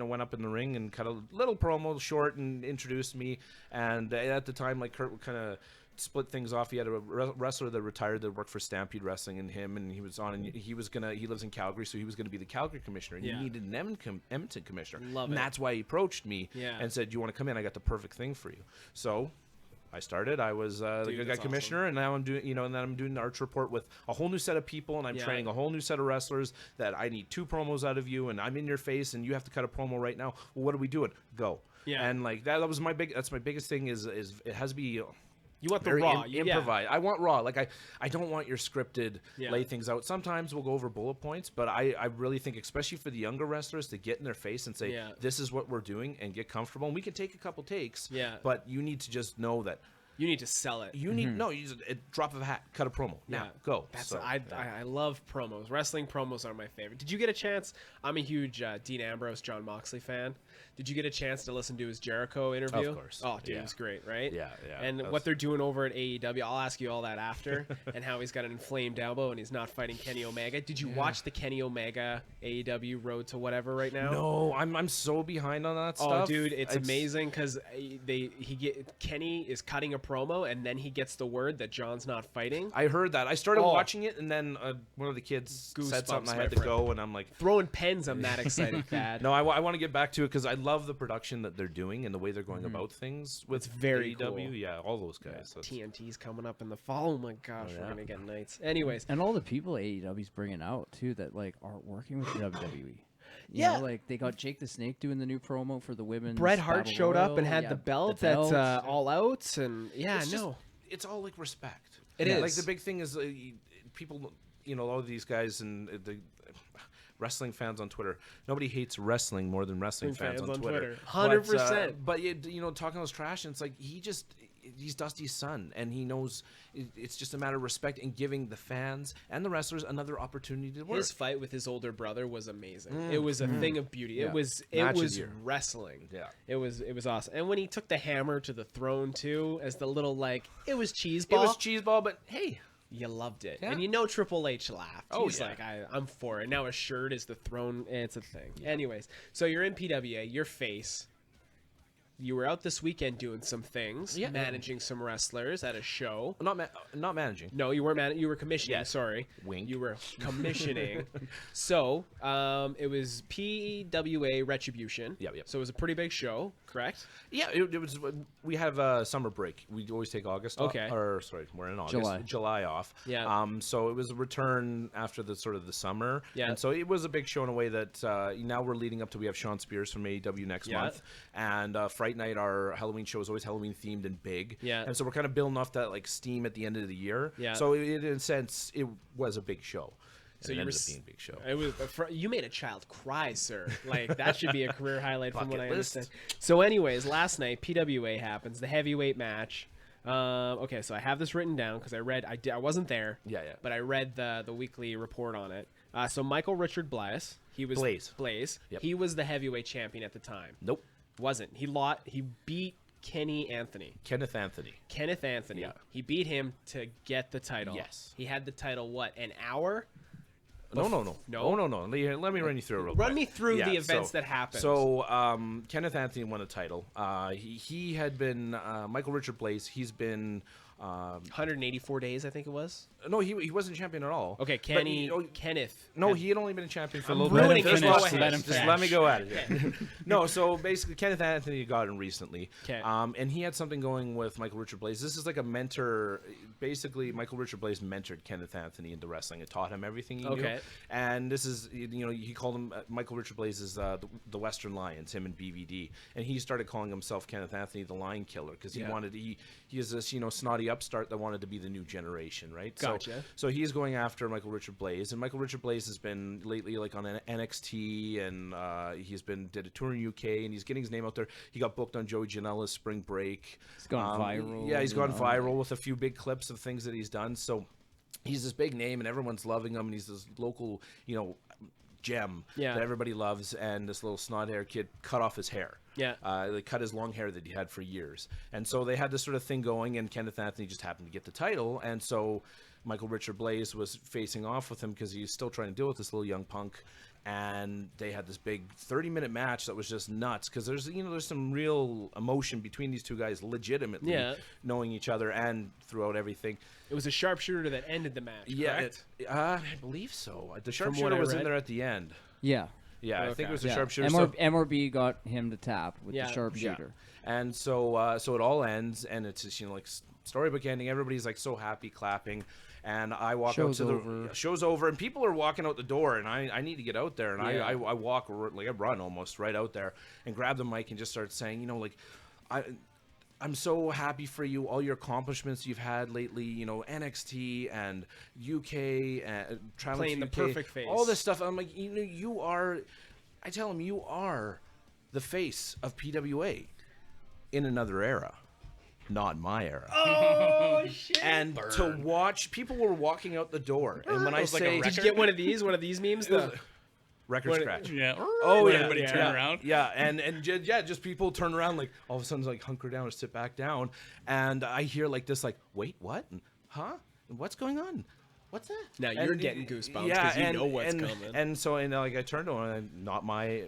went up in the ring and cut a little promo short and introduced me. And at the time, like Kurt kind of split things off. He had a wrestler that retired that worked for Stampede Wrestling, and he was on, and he lives in Calgary, so he was gonna be the Calgary commissioner, and Yeah. he needed an Edmonton commissioner. Love and it. that's why he approached me Yeah. and said, "You want to come in? I got the perfect thing for you." So I started. I was the Dude, good guy that's awesome. commissioner, and now I'm doing, and then I'm doing the Arch Report with a whole new set of people, and I'm Yeah. training a whole new set of wrestlers that I need 2 promos out of you, and I'm in your face, and you have to cut a promo right now. Well, what are we doing? Go. Yeah. And like that was that's my biggest thing is it has to be. You want the Very raw. improvise. I want raw. Like I don't want your scripted Yeah. lay things out. Sometimes we'll go over bullet points, but I really think, especially for the younger wrestlers, to get in their face and say, Yeah. this is what we're doing, and get comfortable. And we can take a couple takes. Yeah. But you need to just know that You need to sell it. you need you just a drop of a hat, cut a promo. Now go. That's So, I love promos. Wrestling promos are my favorite. Did you get a chance? I'm a huge Dean Ambrose, John Moxley fan. Did you get a chance to listen to his Jericho interview? Of course. Oh, dude, Yeah. it was great, right? Yeah, yeah. And That's- what they're doing over at AEW, I'll ask you all that after, and how he's got an inflamed elbow and he's not fighting Kenny Omega. Did you watch the Kenny Omega AEW Road to Whatever right now? No, I'm so behind on that Oh, stuff. dude, it's amazing because Kenny is cutting a promo and then he gets the word that John's not fighting. I heard that. I started Oh. watching it, and then one of the kids said Goosebumps, something. I my had to friend. go, and I'm like, Throwing pens, I'm that excited, Thad. no, I want to get back to it because I love the production that they're doing and the way they're going about things with Mm-hmm. It's very AEW. cool. Yeah, all those guys. So it's- TNT's coming up in the fall. Oh my gosh, we're yeah. gonna get nights. Anyways, And all the people AEW's bringing out too that like are working with WWE. You Yeah. know, like they got Jake the Snake doing the new promo for the women's. Bret Hart Battle showed up Royal. and had Yeah, the belt belt. at All Out, and yeah, it's just- no, it's all like respect. It Like is. the big thing is people, all of these guys and the wrestling fans on Twitter. Nobody hates wrestling more than wrestling fans on Twitter. 100%. But talking those trash, and it's like he's Dusty's son, and he knows it's just a matter of respect and giving the fans and the wrestlers another opportunity to work. his fight with his older brother was amazing. It was a thing of beauty. Yeah. It was Match of the year. wrestling. Yeah. it was awesome. And when he took the hammer to the throne too, as the little it was cheese It ball. was cheeseball, but hey, You loved it. Yeah. And Triple H laughed. Oh, He's yeah. like, I'm for it. Now a shirt is the throne. It's a thing. Anyways, so you're in PWA, your face. You were out this weekend doing some things, Yeah. managing some wrestlers at a show. not managing. No, you weren't you were commissioning, Yeah. sorry. Wink. You were commissioning. So, it was PWA Retribution. Yep. So it was a pretty big show, correct? Yeah, it was. We have a summer break. We always take August off. Okay. Or sorry, we're in August. July. Off. Yeah. So it was a return after the sort of the summer. Yeah. And so it was a big show in a way that now we're leading up to. We have Sean Spears from AEW next Yeah. month, and Fright Night, our Halloween show, is always Halloween themed and big. Yeah. And so we're kind of building off that steam at the end of the year. Yeah. So in a sense, it was a big show. So And you it were ended up s- being a big show. It was you made a child cry, sir. That should be a career highlight from what I Bucket list. understand. So, anyways, last night PWA happens, the heavyweight match. Okay, so I have this written down because I wasn't there. Yeah. But I read the weekly report on it. So Michael Richard Blaze, he was Blaze. Yep. He was the heavyweight champion at the time. Nope. Wasn't he? He beat Kenneth Anthony. Kenneth Anthony. Yeah. He beat him to get the title. Yes. He had the title an hour? No. Let me run you through it real quick. Run me through the events that happened. So Kenneth Anthony won a title. He had been Michael Richard Blaze. He's been 184 days, I think it was. No, he wasn't champion at all. Okay, But, Kenneth. No, he had only been a champion for a I'm little bit. ruining his Just finish. Let him just finish. let me go at it. Yeah. No, so basically, Kenneth Anthony got in recently. 'Kay. And he had something going with Michael Richard Blaze. This is like a mentor. Basically, Michael Richard Blaze mentored Kenneth Anthony into wrestling and taught him everything he knew. Okay. And this is, he called him, Michael Richard Blaze is the Western Lions, him and BVD. And he started calling himself Kenneth Anthony the Lion Killer because he wanted, he is this, snotty upstart that wanted to be the new generation, right? Gotcha. So he's going after Michael Richard Blaze, and Michael Richard Blaze has been lately like on an NXT, and did a tour in UK, and he's getting his name out there. He got booked on Joey Janela's Spring Break. He's gone viral. Yeah, he's gone viral with a few big clips of things that he's done. So he's this big name, and everyone's loving him, and he's this local, gem that everybody loves. And this little snot-haired kid cut off his hair. Yeah. They cut his long hair that he had for years. And so they had this sort of thing going, and Kenneth Anthony just happened to get the title. And so Michael Richard Blaze was facing off with him because he's still trying to deal with this little young punk. And they had this big 30-minute match that was just nuts because there's some real emotion between these two guys, legitimately knowing each other and throughout everything. It was a sharpshooter that ended the match, Yeah, correct? I believe so. The what sharpshooter I was in read. there at the end. Yeah. Yeah, I think it was a Yeah. sharpshooter. MRB got him to tap with the sharpshooter. And so it all ends, and it's just, like storybook ending. Everybody's like so happy, clapping. And I walk Show's out to over. the show's over, and people are walking out the door, and I need to get out there, and I walk like I run almost right out there and grab the mic and just start saying, I'm so happy for you, all your accomplishments you've had lately, NXT and UK and traveling Playing to the UK, perfect face. all this stuff. I'm like, you are. I tell him, you are the face of PWA in another era. Not my era. Oh, shit. And to watch, people were walking out the door. And when I say, Did you get one of these memes? record scratch. Yeah. Oh, yeah. Everybody turn around. Yeah, and just people turn around, like all of a sudden, like hunker down or sit back down, and I hear like this, like, wait, what? Huh? What's going on? What's that? Now you're getting goosebumps because yeah, you know what's and, coming. And so, like, I turned to him, and not my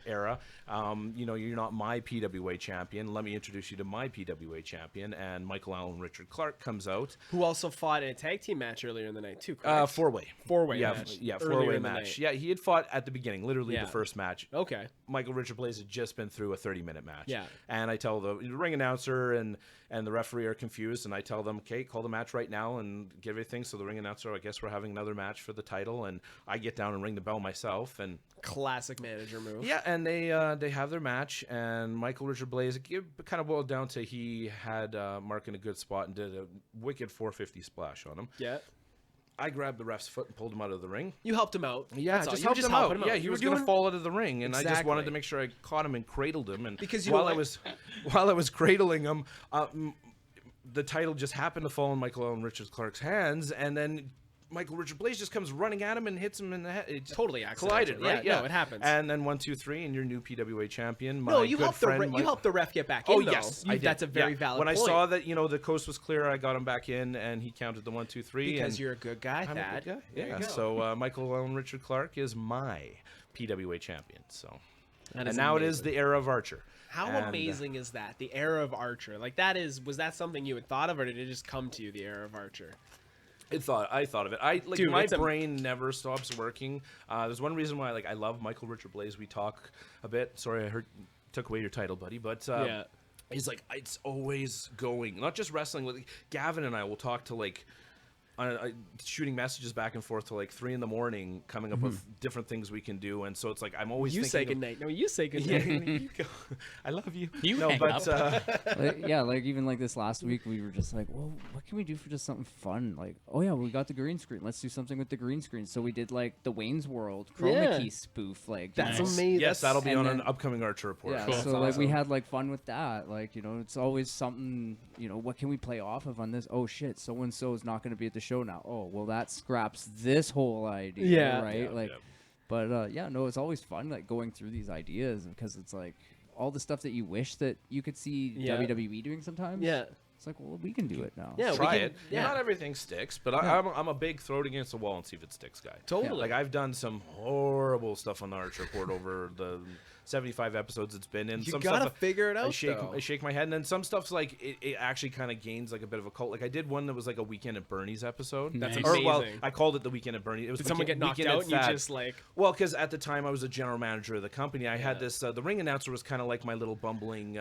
era. You're not my PWA champion. Let me introduce you to my PWA champion. And Michael Allen Richard Clark comes out. Who also fought in a tag team match earlier in the night too, correct? Four-way. Match. Yeah, earlier four-way in the match. night. Yeah, he had fought at the beginning, literally the first match. Okay. Michael Richard Blaze had just been through a 30-minute match. Yeah. And I tell the ring announcer and the referee are confused, and I tell them, okay, call the match right now and get everything. So the ring announcer, I guess we're having another match for the title, and I get down and ring the bell myself. And classic manager move. yeah, and they have their match, and Michael Richard Blaze, it kind of boiled down to he had Mark in a good spot and did a wicked 450 splash on him. Yeah. I grabbed the ref's foot and pulled him out of the ring. You helped him out. Yeah, That's all. just You were helped him out. helping Yeah, he You was were going to doing- fall out of the ring, and I just wanted Exactly. to make sure I caught him and cradled him. And Because you while know I was cradling him, the title just happened to fall in Michael Allen Richard Clark's hands, and then Michael Richard Blaze just comes running at him and hits him in the head. It just Totally accidental. collided, right? Yeah, no, it happens. And then 1, 2, 3, and your new PWA champion. My No, you good helped friend, you helped the ref get back in. Oh though. yes, You- I did. That's a very Yeah. valid When point. I saw that the coast was clear, I got him back in, and he counted the 1, 2, 3. because and you're a good guy, I'm a Thad. good guy. There Yeah. you go. So Michael Allen Richard Clark is my PWA champion. So, That and is now it is amazing. the era of Archer. How And, amazing is that? The era of Archer. Like was that something you had thought of, or did it just come to you? The era of Archer. I thought of it. Dude, my it's a- brain never stops working. There's one reason why I love Michael Richard Blaze. We talk a bit. Sorry, I took away your title, buddy. But Yeah. he's like, it's always going. Not just wrestling. Like, Gavin and I will talk to shooting messages back and forth till 3 a.m, coming up with different things we can do. And so it's like I'm always You say thinking goodnight. No, you say Yeah, goodnight. you go. I love you. You no, hang but up. Even like this last week, we were just like, well, what can we do for just something fun? Like, oh yeah, we got the green screen. Let's do something with the green screen. So we did like the Wayne's World chroma key spoof. Like, That's Nice. amazing. yes, that'll be And on an then- upcoming Archer report. yeah, Cool. so That's we awesome. had like fun with that. Like, it's always something. What can we play off of on this? Oh shit, so and so is not going to be at the show now. Oh well, that scraps this whole idea. Yeah. right. Yeah, But it's always fun like going through these ideas because it's like all the stuff that you wish that you could see Yeah. WWE doing sometimes. Yeah. It's like, well, we can do it now. Yeah, Try we can, it. Yeah. Not everything sticks, but I'm a big throw it against the wall and see if it sticks guy. Totally. Like I've done some horrible stuff on the Arch Report over the 75 episodes it's been in. You some gotta stuff figure it out, I shake my head, and then some stuff's like it actually kind of gains like a bit of a cult. Like I did one that was like a Weekend at Bernie's episode. That's Or, well, amazing. I called it the Weekend at Bernie's. It was Did someone get knocked Weekend out at and you Thad. just like... Well, because at the time I was a general manager of the company. I had this. The ring announcer was kind of like my little bumbling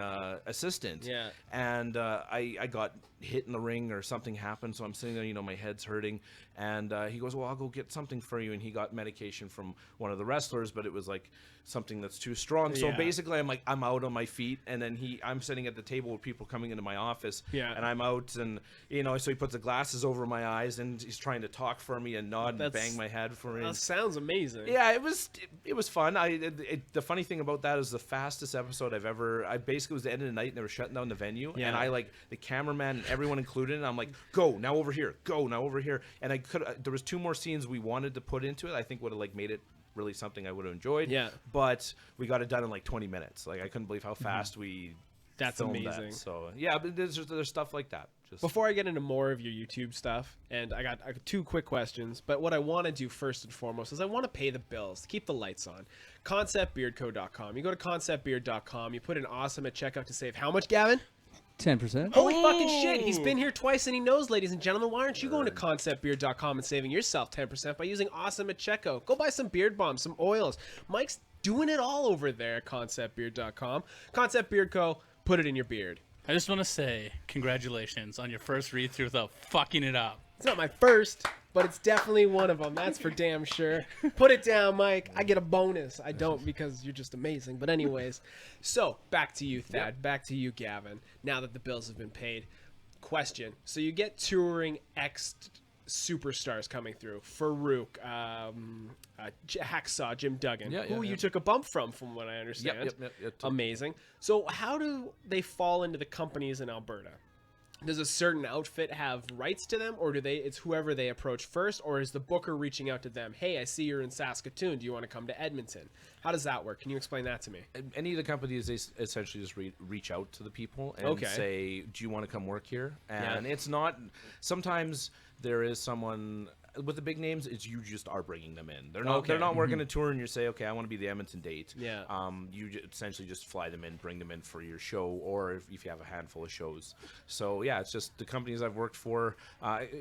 assistant. Yeah. And I got hit in the ring or something happened, so I'm sitting there, my head's hurting, and he goes, well, I'll go get something for you, and he got medication from one of the wrestlers, but it was like something that's too strong. So Yeah. basically I'm like, I'm out on my feet, and then I'm sitting at the table with people coming into my office, Yeah. and I'm out, and so he puts the glasses over my eyes, and he's trying to talk for me and nod and That's- bang my head for me. That sounds amazing. Yeah, it was fun. The funny thing about that is the fastest episode I've ever. I basically was the end of the night and they were shutting down the venue, Yeah. and I like the cameraman and everyone included. And I'm like, go now over here, go now over here. And I could. There was 2 more scenes we wanted to put into it. I think would have like made it really something I would have enjoyed. Yeah. But we got it done in like 20 minutes. Like I couldn't believe how fast we. That's filmed amazing. That. So yeah, but there's stuff like that. Just Before I get into more of your YouTube stuff, and I got 2 quick questions, but what I want to do first and foremost is I want to pay the bills, to keep the lights on. ConceptBeardCo.com. You go to ConceptBeard.com, you put an awesome at checkout to save how much, Gavin? 10%. Holy fucking shit. He's been here twice and he knows, ladies and gentlemen. Why aren't you going to ConceptBeard.com and saving yourself 10% by using awesome at checkout? Go buy some beard balms, some oils. Mike's doing it all over there at ConceptBeard.com. Concept Beard Co. Put it in your beard. I just want to say congratulations on your first read through without fucking it up. It's not my first, but it's definitely one of them. That's for damn sure. Put it down, Mike. I get a bonus. I don't because you're just amazing. But anyways, so back to you, Thad. Back to you, Gavin. Now that the bills have been paid. Question. So you get touring X superstars coming through. Farouk, Hacksaw, Jim Duggan, who you took a bump from what I understand. Yep. Amazing. So how do they fall into the companies in Alberta? Does a certain outfit have rights to them, or do it's whoever they approach first, or is the booker reaching out to them? Hey, I see you're in Saskatoon. Do you want to come to Edmonton? How does that work? Can you explain that to me? Any of the companies, they essentially just reach out to the people and say, do you want to come work here? And it's not, sometimes there is someone with the big names, it's you just are bringing them in. They're not working a tour and you say, okay, I want to be the Edmonton date. Yeah. You essentially just fly them in, bring them in for your show, or if you have a handful of shows. So yeah, it's just the companies I've worked for,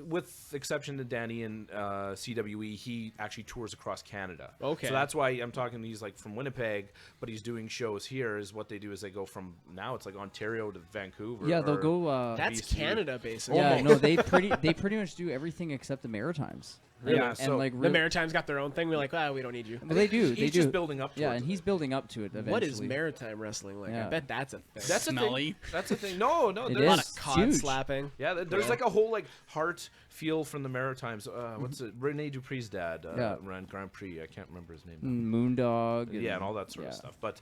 with exception to Danny and CWE, he actually tours across Canada. Okay. So that's why I'm talking. He's like from Winnipeg, but he's doing shows here. Is what they do is they go from now it's like Ontario to Vancouver. Yeah, they'll go. That's BC. Canada, basically. Yeah, no, they pretty much do everything except the Maritimes. Yeah, and so like The really, Maritimes got their own thing. We're like, we don't need you. well, they do. He's just building up. Yeah, towards and it. he's building up to it eventually. What is maritime wrestling like? I Yeah. bet that's a thing. That's a Smelly. thing. That's a thing. No, It there's a lot is. of cod huge. slapping. Yeah, there's like a whole like heart feel from the Maritimes. What's it? Rene Dupree's dad ran Grand Prix. I can't remember his name. Moondog. Yeah, and all that sort of yeah. stuff. But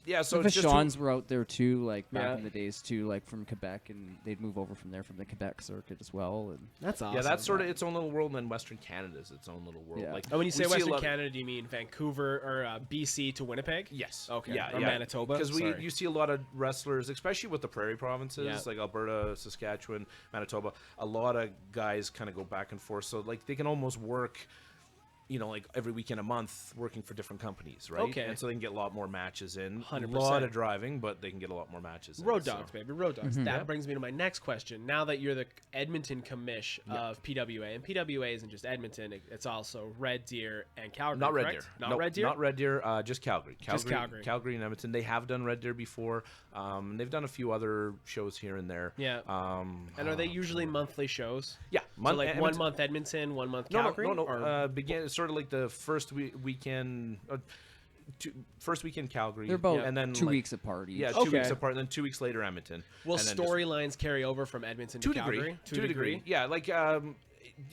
yeah, so The it's just Vachons were out there too, like back Yeah. in the days too, like from Quebec, and they'd move over from there from the Quebec circuit as well. And That's awesome. yeah, that's sort of its own little world, and then Western Canada's its own little world. Yeah. Like And when you say we see a Western lot- Canada, do you mean Vancouver or BC to Winnipeg? Yes. Okay. Yeah. Or Manitoba? Because Sorry. you see a lot of wrestlers, especially with the prairie provinces Yeah. like Alberta, Saskatchewan, Manitoba. A lot of guys kind of go back and forth, so like they can almost work, like every weekend a month working for different companies, right? Okay. And so they can get a lot more matches in. 100%. A lot of driving, but they can get a lot more matches in. Road so. dogs, baby, road dogs. That brings me to my next question. Now that you're the Edmonton commish of PWA, and PWA isn't just Edmonton, it's also Red Deer and Calgary. Not Red correct? Deer. Not Nope, Red Deer. Not Red Deer. Just Calgary. Just Calgary. Calgary and Edmonton. They have done Red Deer before. They've done a few other shows here and there. Yeah. And are they usually monthly shows? Yeah. So like 1 month Edmonton, 1 month Calgary. No. Or- Begin sort of like the first weekend. First weekend Calgary. they're about and then 2 like, weeks apart. Each. Yeah, 2 Okay. weeks apart, and then 2 weeks later Edmonton. Will and then just- storylines carry over from Edmonton to to a Calgary? degree. To a degree. Yeah, like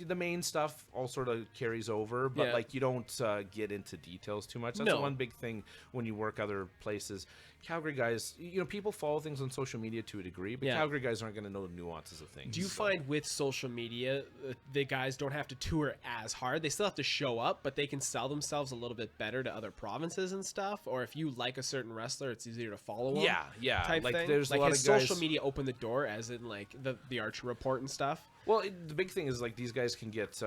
the main stuff all sort of carries over, but like you don't get into details too much. That's one big thing when you work other places. Calgary guys, people follow things on social media to a degree, but Calgary guys aren't going to know the nuances of things. Do you find with social media, the guys don't have to tour as hard? They still have to show up, but they can sell themselves a little bit better to other provinces and stuff? Or if you like a certain wrestler, it's easier to follow them? Yeah. Type like thing? there's like a lot has of guys. social media opened the door, as in like the Archer Report and stuff? Well, the big thing is like these guys can get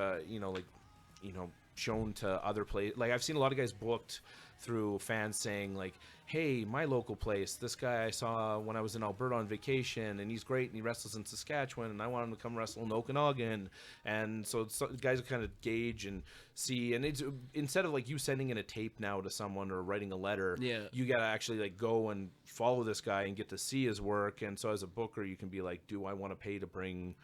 shown to other places. Like I've seen a lot of guys booked through fans saying like, hey, my local place, this guy I saw when I was in Alberta on vacation, and he's great, and he wrestles in Saskatchewan, and I want him to come wrestle in Okanagan. And so guys kind of gauge and see, and it's instead of like you sending in a tape now to someone or writing a letter, you gotta actually like go and follow this guy and get to see his work. And so as a booker, you can be like, do I want to pay to bring,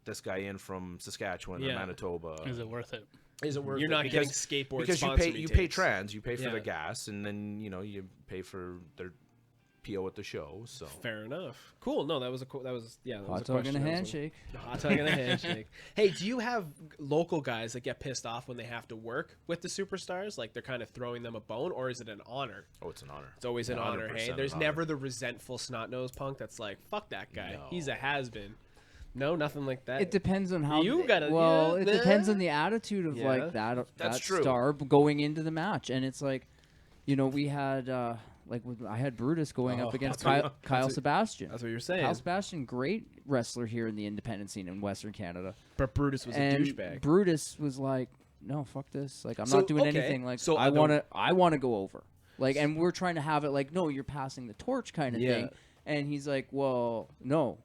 this guy in from Saskatchewan or Manitoba? Is it worth it? Is it worth? You're not getting skateboard because you pay trans, you pay for the gas, and then you pay for their PO at the show. So fair enough. Cool. No, that was hot dog and a handshake. Hot dog and a handshake. Hey, do you have local guys that get pissed off when they have to work with the superstars? Like they're kind of throwing them a bone, or is it an honor? Oh, it's an honor. It's always an honor. Hey, there's never the resentful snot-nosed punk that's like, fuck that guy. No. He's a has-been. No, nothing like that. It depends on how you got. It depends on the attitude of like that star going into the match, and it's like, we had I had Brutus going up against Kyle Sebastian. That's what you're saying. Kyle Sebastian, great wrestler here in the independent scene in Western Canada. But Brutus was a douchebag. Brutus was like, no, fuck this. Like I'm not doing anything. Like so I want to go over. Like, and we're trying to have it like, no, you're passing the torch kind of thing. And he's like, well, no.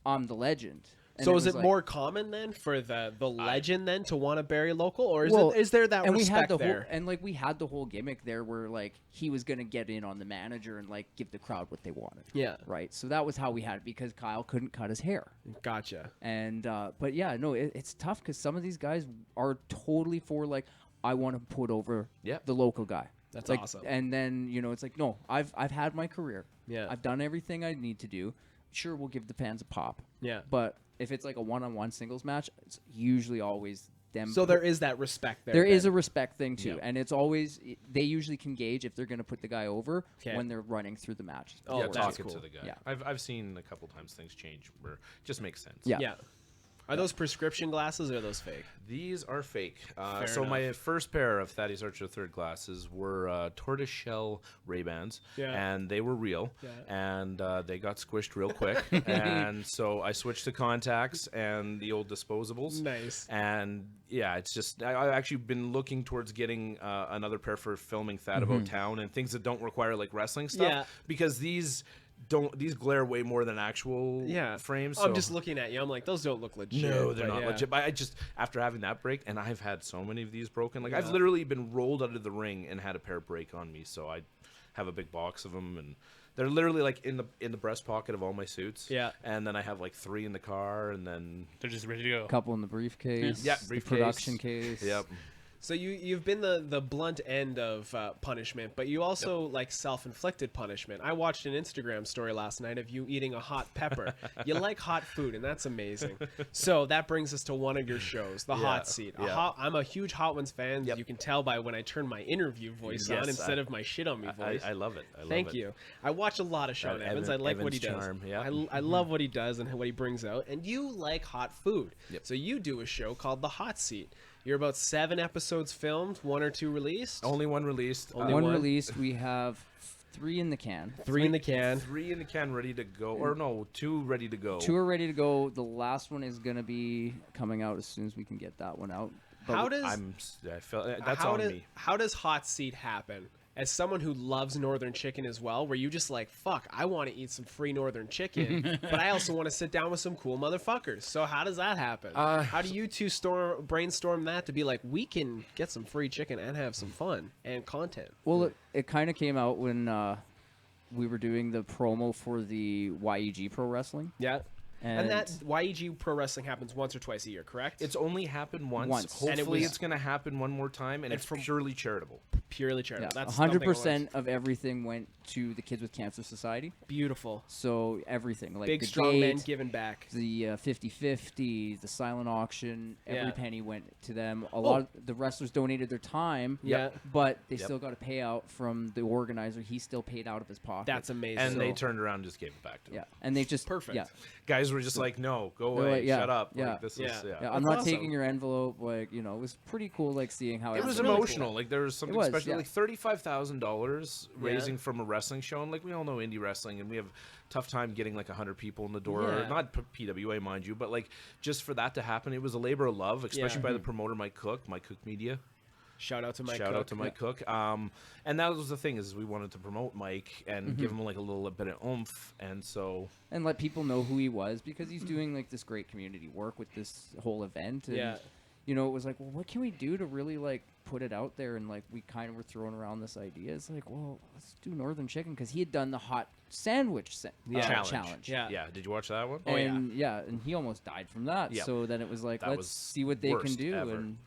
I'm the legend. And so is it more common then for the legend then to want to bury local, or is there that and respect we had there? We had the whole gimmick there where like he was gonna get in on the manager and like give the crowd what they wanted. Yeah. Right. So that was how we had it because Kyle couldn't cut his hair. Gotcha. And but yeah, no, it's tough because some of these guys are totally for like I want to put over the local guy. That's like, awesome. And then it's like no, I've had my career. Yeah. I've done everything I need to do. Sure, we'll give the fans a pop. Yeah. But if it's like a one-on-one singles match, it's usually always them. So there is that respect there. There is a respect thing too, and it's always they usually can gauge if they're going to put the guy over when they're running through the match. Oh, talking to the guy. Yeah. I've seen a couple times things change where it just makes sense. Yeah. Are those prescription glasses or are those fake? These are fake. So my first pair of Thaddeus Archer III glasses were tortoiseshell Ray-Bans, and they were real, and they got squished real quick, and so I switched to contacts and the old disposables. Nice. And it's just I've actually been looking towards getting another pair for filming Thad About Town and things that don't require like wrestling stuff, because these glare way more than actual frames. So. I'm just looking at you. I'm like, those don't look legit. No, they're not legit. But I just, after having that break, and I've had so many of these broken, like I've literally been rolled out of the ring and had a pair break on me. So I have a big box of them, and they're literally like in the breast pocket of all my suits. Yeah. And then I have like 3 in the car, and then they're just ready to go. A couple in the briefcase. Yeah, briefcase. The production case. Yep. So you've been the blunt end of punishment, but you also like self-inflicted punishment. I watched an Instagram story last night of you eating a hot pepper. You like hot food, and that's amazing. So that brings us to one of your shows, The Hot Seat. I'm a huge Hot Ones fan. You can tell by when I turn my interview voice on instead of my shit on me voice. I love it. Thank you. I watch a lot of Sean Evans. I like what he does. I love what he does and what he brings out. And you like hot food. So you do a show called The Hot Seat. You're about 7 episodes filmed, 1 or 2 released? Only 1 released. Only one released. We have 3 in the can. 3 in the can. 3 in the can ready to go. Or no, 2 ready to go. 2 are ready to go. The last one is going to be coming out as soon as we can get that one out. But that's on me. How does Hot Seat happen? As someone who loves Northern Chicken as well, where you just like, fuck, I want to eat some free Northern Chicken, but I also want to sit down with some cool motherfuckers. So how does that happen? How do you two brainstorm that to be like, we can get some free chicken and have some fun and content? Well, it kind of came out when we were doing the promo for the YEG Pro Wrestling. Yeah. And that YEG Pro Wrestling happens once or twice a year, correct? It's only happened once. Hopefully it's going to happen one more time, and it's purely charitable. Purely charitable. Yeah, That's 100% of everything went to the Kids with Cancer Society. beautiful. So everything, like Big the strong men gate, giving back. the 50-50, the silent auction, every Yeah. penny went to them. A lot of the wrestlers donated their time, Yeah. but they still got a payout from the organizer. He still paid out of his pocket. That's amazing. And they turned around and just gave it back to him. Yeah, and they just Perfect. Yeah, Guys were just like, no, go They're away, like, yeah, shut up. yeah. Like, this Yeah. is, yeah. I'm That's not awesome. taking your envelope. Like, it was pretty cool. Like seeing how It was really emotional. cool. Like there was something was, special, yeah. like $35,000 raising from a wrestling show, and like we all know indie wrestling, and we have tough time getting like 100 people in the door. Yeah. Not PWA, mind you, but like just for that to happen, it was a labor of love, especially by the promoter Mike Cook Media. Shout out to Mike Shout Cook. out to Mike Cook. And that was the thing, is we wanted to promote Mike and give him like a little bit of oomph, and so and let people know who he was, because he's doing like this great community work with this whole event. And, Yeah. it was like, well, what can we do to really like put it out there? And like we kind of were throwing around this idea. It's like, well, let's do Northern Chicken, because he had done the hot sandwich challenge. Yeah. yeah. Did you watch that one? Oh, yeah. And and he almost died from that. Yeah. So then it was like, That let's was see what they can worst do. ever. And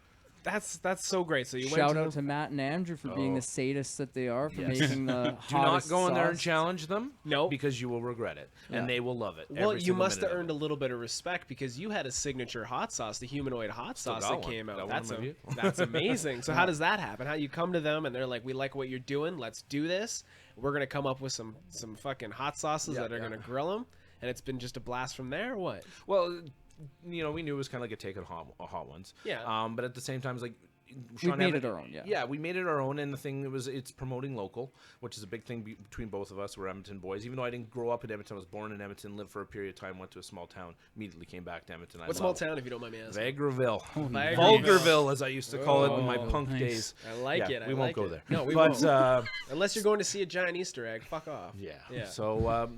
That's so great. So you shout went out to Matt and Andrew for being Oh. the sadists that they are, for Yes. making the Do not hottest go in there and sauce. challenge them. No. because you will regret it, and Yeah. they will love it. Well, every you single must have minute of earned it. a little bit of respect, because you had a signature hot sauce, the humanoid hot Still sauce got that one. came out. Got one in my vehicle. That's amazing. So how does that happen? How you come to them and they're like, "We like what you're doing. Let's do this. We're gonna come up with some fucking hot sauces Yeah, that are yeah. gonna grill them." And it's been just a blast from there. Or what? Well, we knew it was kind of like a take on hot ones. Yeah. But at the same time, it's like We Sean made Evans- it our own, yeah. Yeah, we made it our own, and the thing it's promoting local, which is a big thing between both of us. We're Edmonton boys. Even though I didn't grow up in Edmonton, I was born in Edmonton, lived for a period of time, went to a small town, immediately came back to Edmonton. What small town, if you don't mind me asking? Vegreville. Vegreville. Vulgarville, as I used to call it in my Oh, punk nice. days. I like Yeah, it. I we won't like go it. there. No, we but, won't. Unless you're going to see a giant Easter egg, fuck off. Yeah. Yeah. So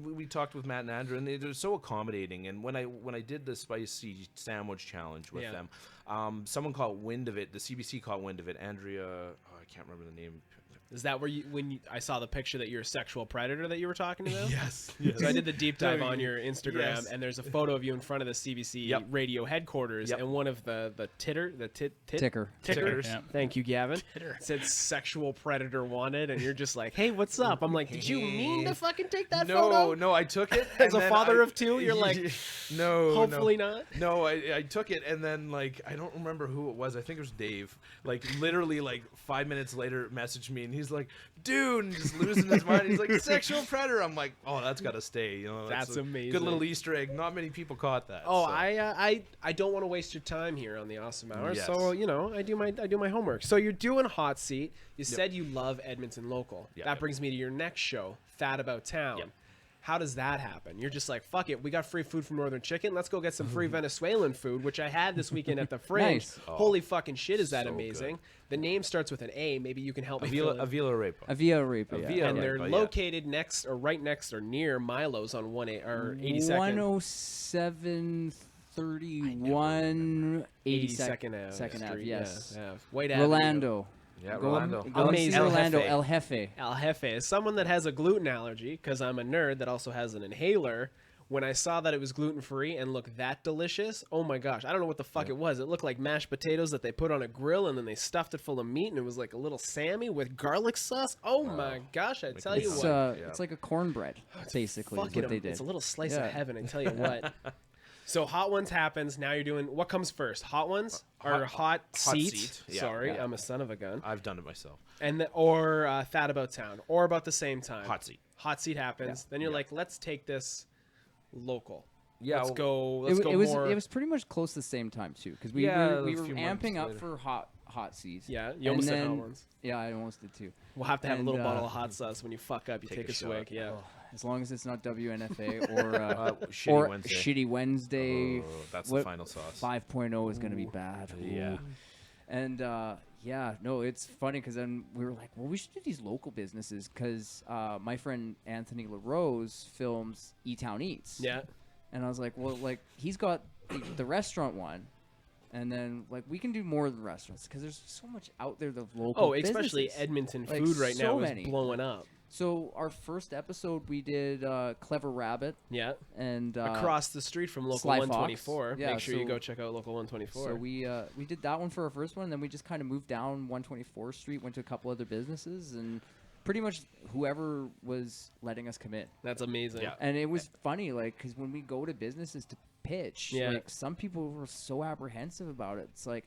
we talked with Matt and Andrew, and they were so accommodating. And when I did the spicy sandwich challenge with Yeah. them, someone caught wind of it. The CBC caught wind of it. Andrea, I can't remember the name. Is that where I saw the picture that you're a sexual predator that you were talking to them? Yes. So I did the deep dive on your Instagram, Yes. and there's a photo of you in front of the CBC Yep. radio headquarters, Yep. and one of the Ticker. tickers. Yeah. Thank you, Gavin. Said sexual predator wanted, and you're just like, hey, what's up? I'm like, did you mean to fucking take that photo? No, I took it. As and a then father I- of two, you're like, no, hopefully no. not. No, I took it, and then like I don't remember who it was. I think it was Dave. Like literally, like 5 minutes later, messaged me, and he's like, "Dude," and just losing his mind. He's like, "Sexual predator." I'm like, "Oh, that's got to stay." That's a amazing. Good little Easter egg. Not many people caught that. Oh, so. I don't want to waste your time here on the Awesome Hour, Yes. so I do my homework. So you're doing Hot Seat. You said you love Edmonton local. Yep, That yep. brings me to your next show, Fat About Town. Yep. How does that happen? You're just like, fuck it, we got free food from Northern Chicken. Let's go get some free Venezuelan food, which I had this weekend at the Fringe. Nice. Holy fucking shit, is that so amazing? good. The name starts with an A. Maybe you can help me. fill Avila in. Arepa. Avia Arepa. Avia yeah. And they're Arepa, yeah. located next or right next or near Milo's on 82nd. 10731 82nd Ave. Second Ave, Street, yes. yeah. White Avenue. Rolando. Yeah, Go Rolando. Go and see Amazing. Rolando. El El Jefe. Al Jefe is someone that has a gluten allergy, because I'm a nerd that also has an inhaler. When I saw that it was gluten-free and looked that delicious, oh my gosh, I don't know what the fuck it was. It looked like mashed potatoes that they put on a grill, and then they stuffed it full of meat, and it was like a little Sammy with garlic sauce. Oh my gosh, I tell you It's what. it's like a cornbread, basically, is Fucking what they did. It's a little slice Yeah. of heaven, I tell you what. So Hot Ones happens. Now you're doing, what comes first? Hot Ones or Hot Seat? Seat, yeah. Sorry, Yeah. I'm a son of a gun. I've done it myself. Or Fat About Town, or about the same time. Hot Seat. Hot Seat happens. Then you're like, let's take this local. Yeah, let's well, go. It, Let's wa- go it was more. it was pretty much close to the same time too, because we Yeah, were a few months amping up later. for hot seats. Yeah, you almost and said Hot then- Ones. Yeah, I almost did too. We'll have to have a and, little bottle of hot sauce when you fuck up. You take a a swig. shot. Yeah. As long as it's not WNFA or Shitty or Wednesday. Shitty Wednesday. Oh, that's what- the final sauce. 5.0 is going to be bad. Yeah. Ooh. And yeah, no, it's funny because then we were like, well, we should do these local businesses because my friend Anthony LaRose films E-Town Eats. Yeah. And I was like, well, like he's got the restaurant one. And then, like, we can do more of the restaurants because there's so much out there of local Oh, especially businesses. Edmonton Like, food right so now many. is blowing up. So our first episode, we did Clever Rabbit. Yeah. And across the street from Local Sly 124. Fox. Yeah, Make sure you so- go check out Local 124. So we did that one for our first one, and then we just kind of moved down 124th Street, went to a couple other businesses, and pretty much whoever was letting us come in. That's amazing. Yeah. And it was funny, like, because when we go to businesses to pitch, Yeah. like, some people were so apprehensive about it. It's like,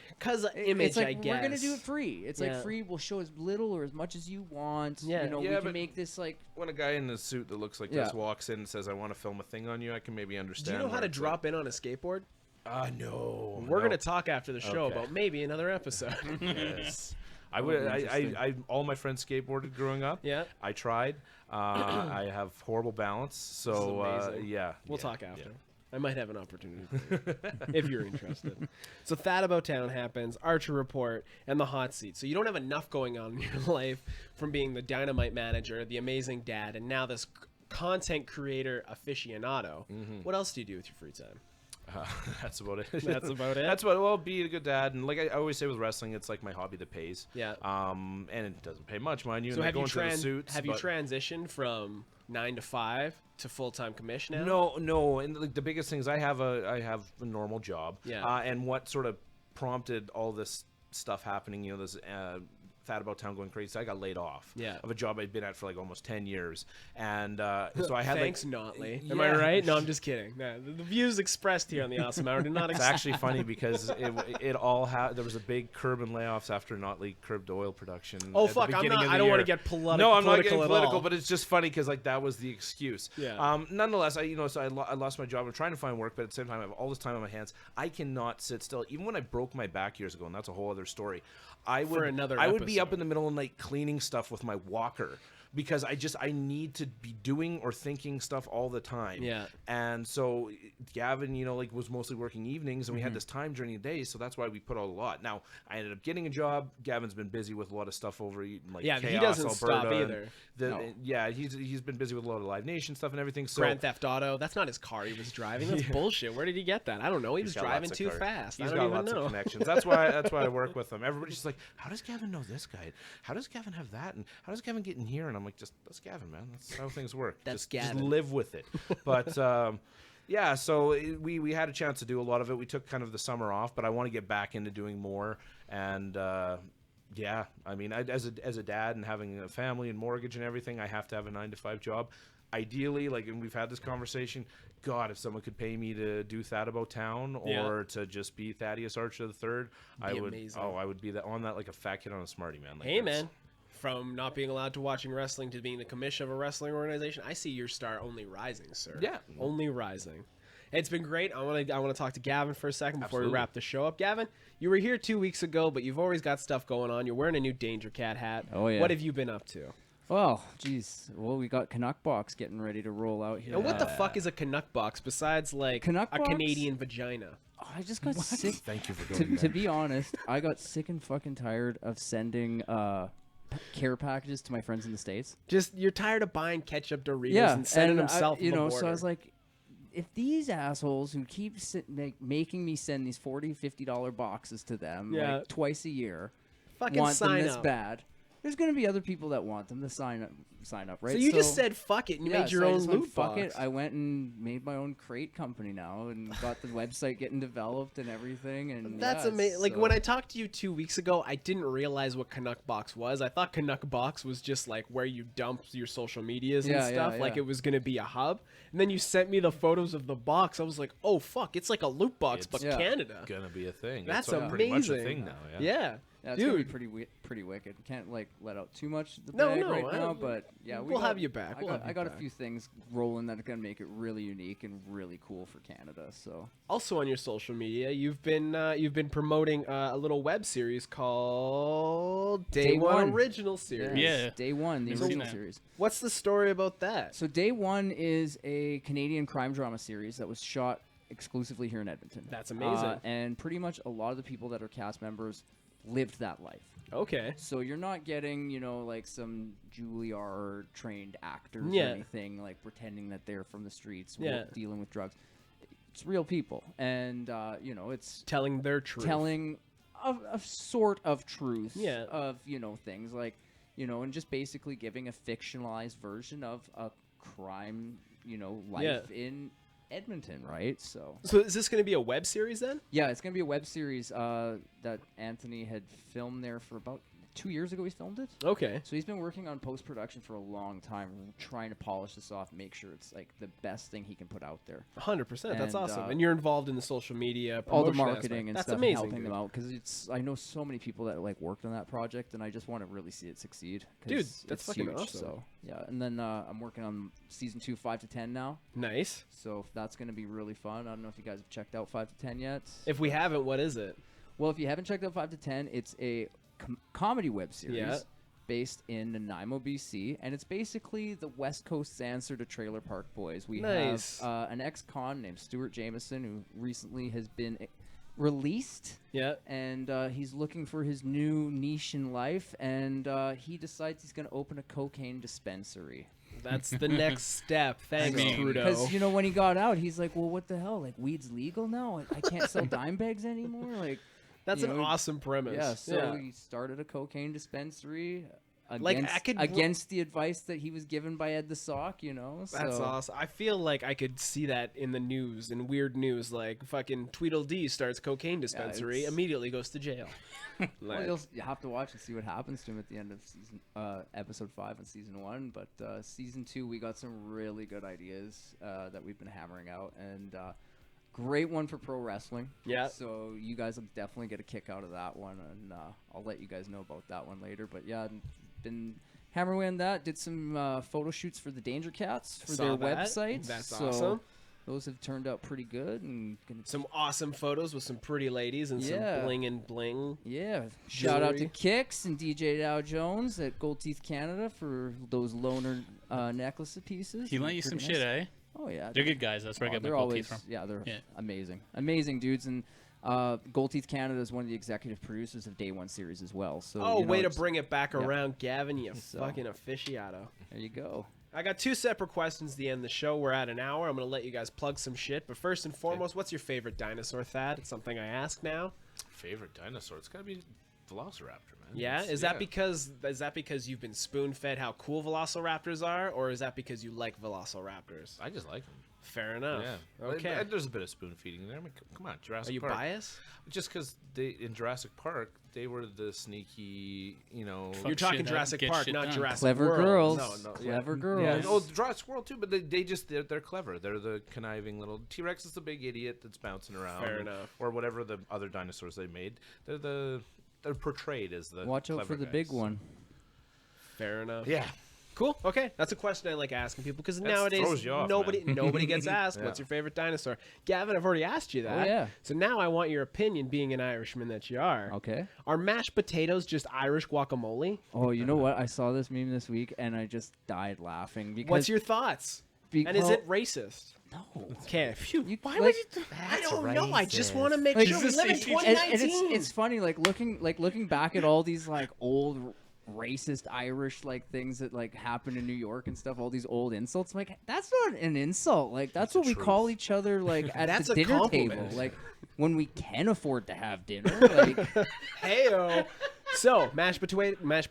Because image, it's like, I guess. we're gonna do it free. It's Yeah. like free. We'll show as little or as much as you want. Yeah. You know, Yeah, we can but- make this like. When a guy in a suit that looks like Yeah. this walks in and says, "I want to film a thing on you," I can maybe Do understand. you know how where to it's drop in on a skateboard? No. We're no. gonna talk after the show Okay. about maybe another episode. Yes. I would. I all my friends skateboarded growing up. Yeah. I tried. I have horrible balance. So amazing. yeah. We'll yeah, talk after. yeah. I might have an opportunity for you, if you're interested. So That About Town happens, Archer Report, and the hot seat. So you don't have enough going on in your life from being the dynamite manager, the amazing dad, and now this content creator aficionado. What else do you do with your free time? That's about it. That's about it? That's about it. Well, be a good dad, and like I always say with wrestling, it's like my hobby that pays. Yeah. And it doesn't pay much, mind you. So and I have go you, into the suits, have you but- transitioned from 9 to 5 to full-time commission now? No, and like the biggest thing is I have a normal job. Yeah. And what sort of prompted all this stuff happening? You know, this That About Town going crazy. So I got laid off. Yeah. Of a job I'd been at for like almost 10 years, and so I had Thanks, like. Notley. Am I Yeah. right? No, I'm just kidding. No, the views expressed here on the Awesome Hour do not It's actually funny because it all there was a big curb and layoffs after Notley curbed oil production. Oh, at the fuck, I'm beginning not- of the I don't wanna year. get political No, I'm not getting at political, all. but it's just funny because like that was the excuse. Yeah. Nonetheless, I lost my job. I'm trying to find work, but at the same time, I have all this time on my hands. I cannot sit still. Even when I broke my back years ago, and that's a whole other story. I would be up episode. in the middle of the night cleaning stuff with my walker. Because I need to be doing or thinking stuff all the time. Yeah. And so Gavin, was mostly working evenings, and we had this time during the day, so that's why we put out a lot. Now I ended up getting a job. Gavin's been busy with a lot of stuff over like Yeah, Chaos, he doesn't Alberta, stop and either. Yeah, he's been busy with a lot of Live Nation stuff and everything. So Grand Theft Auto. That's not his car he was driving. That's bullshit. Where did he get that? I don't know. He was He's got driving lots of too cars. fast. He's I don't got even lots know. of connections. That's why I work with him. Everybody's just like, how does Gavin know this guy? How does Gavin have that? And how does Gavin get in here? And I'm like, that's Gavin, man. That's how things work. That's just Gavin. live with it. But yeah, so we had a chance to do a lot of it. We took kind of the summer off, but I want to get back into doing more. And yeah, I mean, as a dad and having a family and mortgage and everything, I have to have a 9-to-5 job. Ideally, like, and we've had this conversation, God, if someone could pay me to do That About Town or to just be Thaddeus Archer III, I would. amazing. Oh, I would be on that like a fat kid on a Smartie, man. Like, Hey, that's- man. From not being allowed to watching wrestling to being the commission of a wrestling organization, I see your star only rising, sir. Yeah. Only rising. It's been great. I want to talk to Gavin for a second before we Absolutely. wrap the show up. Gavin, you were here 2 weeks ago, but you've always got stuff going on. You're wearing a new Danger Cat hat. Oh, yeah. What have you been up to? Well, geez. Well, we got Canuck Box getting ready to roll out here. And what the fuck is a Canuck box besides like Canuck a box? Canadian vagina? Oh, I just got sick. Thank you for going To be honest, I got sick and fucking tired of sending care packages to my friends in the States. Just you're tired of buying ketchup Doritos and sending them south of the border. So I was like, if these assholes who keep making me send these $40, $50 boxes to them like twice a year fucking want them sign this up. bad, there's gonna be other people that want them to sign up, right? So you just said fuck it and you yeah, made your so I own just went, loot fuck box. it. I went and made my own crate company now and got the website getting developed and everything. And That's yeah, amazing. Like so- when I talked to you 2 weeks ago, I didn't realize what Canuck Box was. I thought Canuck Box was just like where you dump your social medias and Yeah, yeah, stuff. Like yeah. it was gonna be a hub. And then you sent me the photos of the box. I was like, oh fuck, it's like a loot box, but Yeah. Canada. Gonna be a thing. That's It's amazing. pretty much a thing now. Yeah. Yeah, it's gonna be Dude. pretty wicked. Can't like let out too much of the No, bag no, right I now, don't- but yeah, we'll have you back. We'll have I you got back. a few things rolling that are gonna make it really unique and really cool for Canada. So Also on your social media, you've been promoting a little web series called Day One Original Series. Yeah. Day One, the Never seen original that. series. What's the story about that? So Day One is a Canadian crime drama series that was shot exclusively here in Edmonton. That's amazing. And pretty much a lot of the people that are cast members lived that life. Okay. So you're not getting, like some Juilliard trained actors Yeah. or anything, like pretending that they're from the streets Yeah. dealing with drugs. It's real people. And, it's Telling their truth. telling a sort of truth Yeah. of, things. Like, you know, and just basically giving a fictionalized version of a crime, you know, life in Edmonton, right? So is this going to be a web series then? yeah, it's going to be a web series that Anthony had filmed there for about 2 years ago. He filmed it. Okay. So he's been working on post-production for a long time, trying to polish this off, make sure it's like the best thing he can put out there. 100%. That's And, awesome. And you're involved in the social media, All the promotion marketing aspect. and That's stuff, amazing, and helping dude. them out, because I know so many people that like worked on that project, and I just want to really see it succeed. 'Cause Dude, that's it's fucking huge, awesome. So yeah, and then I'm working on season 2, 5 to 10 now. Nice. So that's going to be really fun. I don't know if you guys have checked out 5 to 10 yet. If we haven't, what is it? Well, if you haven't checked out 5 to 10, it's a comedy web series. Yeah. Based in Nanaimo, BC, and it's basically the West Coast answer to Trailer Park Boys. We Nice. have an ex-con named Stuart Jameson who recently has been released, Yeah. and he's looking for his new niche in life, and he decides he's going to open a cocaine dispensary. That's the next step. Thanks, mean, Trudeau. Because, you know, when he got out, he's like, well, what the hell? Like, weed's legal now? I can't sell dime bags anymore? Like, That's you an know, awesome premise. yeah, so he started a cocaine dispensary Like, against, I could against the advice that he was given by Ed the Sock, you know? That's so, awesome. I feel like I could see that in the news, in weird news, like fucking Tweedledee starts cocaine dispensary, it's- immediately goes to jail. Well, you have to watch and see what happens to him at the end of season, episode 5 in season 1. But season 2, we got some really good ideas that we've been hammering out, and great one for pro wrestling. Yeah. So you guys will definitely get a kick out of that one, and I'll let you guys know about that one later. But yeah, been hammering away on that. Did some photo shoots for the Danger Cats for Saw their that. website. That's so awesome. Those have turned out pretty good, and Some awesome photos with some pretty ladies and Yeah. some bling and bling. yeah. Shout out to Jewelry. Kix and DJ Dow Jones at Gold Teeth Canada for those loner necklace pieces. He lent you some Pretty shit, nice. eh? Oh yeah, They're good guys. That's where I get my they're gold always teeth from. yeah, they're Yeah. amazing dudes. And Gold Teeth Canada is one of the executive producers of Day One series as well. So Oh, you know, way to it's- bring it back yeah. around, Gavin, you So- fucking aficionado. There you go. I got 2 separate questions at the end of the show. We're at an hour. I'm going to let you guys plug some shit. But first and foremost, what's your favorite dinosaur, Thad? It's something I ask now. Favorite dinosaur? It's gotta be Velociraptor, man. Yeah? Is that because you've been spoon-fed how cool velociraptors are, or is that because you like velociraptors? I just like them. Fair enough. Yeah. Okay. There's a bit of spoon feeding there. I mean, come on, Jurassic Are you Park. biased? Just because in Jurassic Park, they were the sneaky, you know. Fuck You're talking shit up, Jurassic get Park, shit not done. Jurassic Clever World. girls. No, Clever yeah. girls. Yeah. Oh, Jurassic World too, but they just they're clever. They're the conniving little T-Rex is the big idiot that's bouncing around. Fair enough. Or whatever the other dinosaurs they made. They're portrayed as the. Watch out clever for the guys. big one. Fair enough. Yeah. Cool. Okay, that's a question I like asking people because That nowadays throws you off, nobody gets asked Yeah. what's your favorite dinosaur. Gavin, I've already asked you that. yeah. So now I want your opinion, being an Irishman that you are. Okay. Are mashed potatoes just Irish guacamole? Oh, you know what? I saw this meme this week and I just died laughing because. What's your thoughts? And is well, it racist? No. Okay. Phew. Why would you? I don't know. I just want to make Like, sure we this live in is- 2019. and it's funny looking back at all these like old racist Irish like things that like happen in New York and stuff, all these old insults. I'm like, that's not an insult. Like that's what we call each other like at That's the a dinner compliment. table. Like when we can afford to have dinner. Like Heyo. So mashed potatoes. Mashed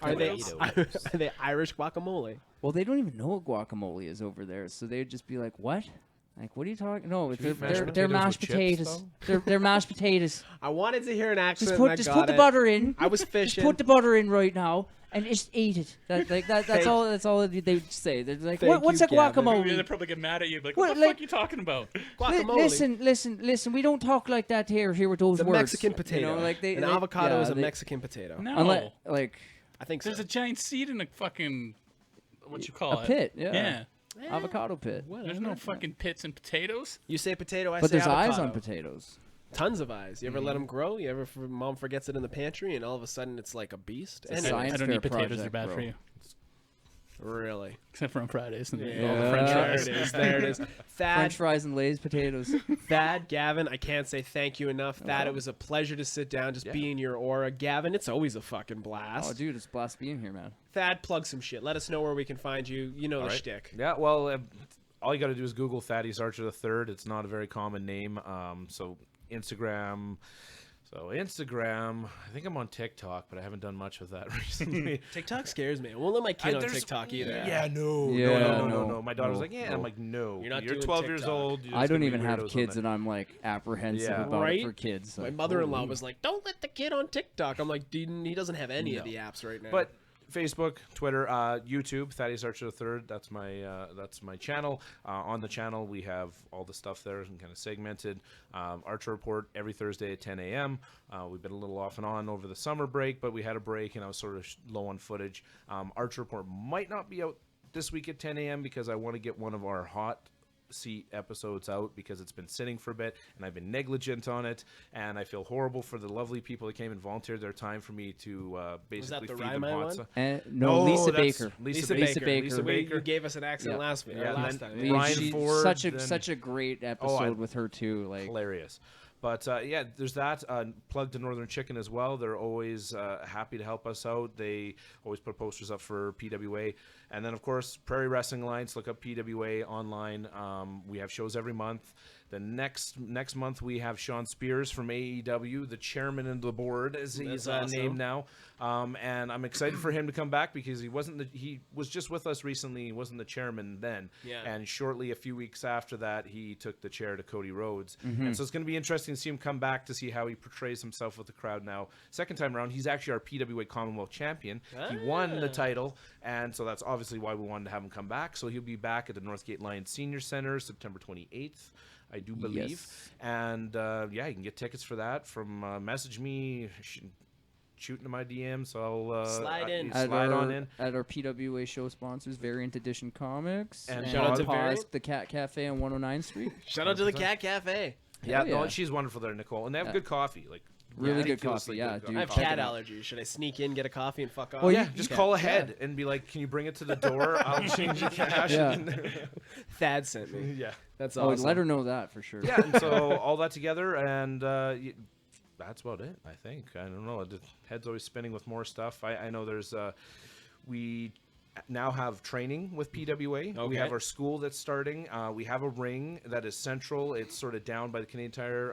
Are they potatoes. are they Irish guacamole? well, they don't even know what guacamole is over there, so they'd just be like, "What? Like, what are you talking? No, you they're eat they're mashed mashed potatoes with potatoes. chips, They're mashed potatoes. I wanted to hear an accent. Just and I put got the it. butter in. I was Just fishing. put the butter in right now and just eat it. That's Thank- all. That's all they would say. They're like, Thank what's you, a Gavin. They'll guacamole? probably get mad at you. Like, What, what the like- fuck are you talking about? Guacamole. Listen. We don't talk like that here with those It's a words. Mexican potato. You know, like An avocado is a Mexican potato. No. Unless, like I think so. There's a giant seed in a fucking, what you call a it? pit. Yeah. Yeah. Avocado pit. There's no fucking pits and potatoes. You say potato, I But say there's eyes avocado. on potatoes. Tons of eyes. You ever let them grow? You ever mom forgets it in the pantry and all of a sudden it's like a beast? a Anyway, science I don't fair eat potatoes. They're project, bad bro. for you. really? Except for on Fridays. And all the Yeah, French there fries. it is. There it is. French Thad, fries and Lay's potatoes. Thad, Gavin, I can't say thank you enough. Thad, it was a pleasure to sit down, just be in your aura. Gavin, it's always a fucking blast. Oh, dude, it's a blast being here, man. Thad, plug some shit. Let us know where we can find you. You know the All right. shtick. Yeah, well, all you got to do is Google Thaddeus Archer III. It's not a very common name. So Instagram, So Instagram, I think I'm on TikTok, but I haven't done much with that recently. TikTok scares me. I won't let my kid on TikTok either. Yeah, no. My daughter's like, yeah. I'm like, no. You're 12 years old. I don't even have kids, and I'm like apprehensive about it for kids. My mother-in-law was like, don't let the kid on TikTok. I'm like, dude, he doesn't have any of the apps right now. But Facebook, Twitter, YouTube, Thaddeus Archer III. That's my channel. On the channel, we have all the stuff there and kind of segmented. Archer Report every Thursday at 10 a.m. We've been a little off and on over the summer break, but we had a break, and I was sort of low on footage. Archer Report might not be out this week at 10 a.m. because I want to get one of our hot seat episodes out because it's been sitting for a bit and I've been negligent on it, and I feel horrible for the lovely people that came and volunteered their time for me to basically feed them hot stuff. No, Lisa Baker. Lisa Baker. You gave us an accent last time. Brian Ford. Such a great episode with her too. Like hilarious. But yeah, there's that. Plug to Northern Chicken as well. They're always happy to help us out. They always put posters up for PWA. And then, of course, Prairie Wrestling Alliance. Look up PWA online. We have shows every month. The next month, we have Sean Spears from AEW, the chairman of the board, as he's named now. And I'm excited for him to come back because he was just with us recently. He wasn't the chairman then. Yeah. And shortly, a few weeks after that, he took the chair to Cody Rhodes. And so it's going to be interesting to see him come back to see how he portrays himself with the crowd now. Second time around, he's actually our PWA Commonwealth champion. He won the title, and so that's obviously why we wanted to have him come back. So he'll be back at the Northgate Lions Senior Center September 28th. I do believe. Yes. And yeah, you can get tickets for that from message me, shoot into my DM, so I'll slide on in. At our PWA show sponsors, Variant Edition Comics. And shout out to Pause, the Cat Cafe on 109th Street. Shout out to the Cat Cafe. Yeah, no, she's wonderful there, Nicole. And they have good coffee. Like really good coffee, dude. I have cat allergies. Should I sneak in, get a coffee, and fuck off? Well, yeah, just call ahead and be like, can you bring it to the door? I'll change the cash. Thad sent me. Yeah. That's awesome. Let her know that for sure. Yeah, and so all that together, and that's about it, I think. I don't know. The head's always spinning with more stuff. I know there's we now have training with PWA. Okay. We have our school that's starting. We have a ring that is central. It's sort of down by the Canadian Tire,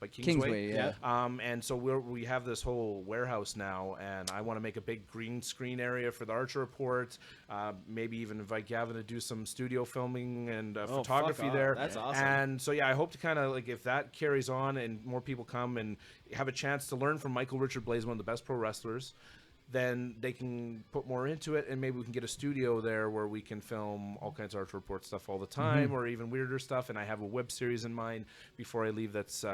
by Kingsway. Yeah. And so we have this whole warehouse now, and I want to make a big green screen area for the Archer Report. Maybe even invite Gavin to do some studio filming and photography there. That's awesome. And so yeah, I hope to kind of like if that carries on and more people come and have a chance to learn from Michael Richard Blaze, one of the best pro wrestlers, then they can put more into it, and maybe we can get a studio there where we can film all kinds of Archer Report stuff all the time, or even weirder stuff. And I have a web series in mind before I leave that's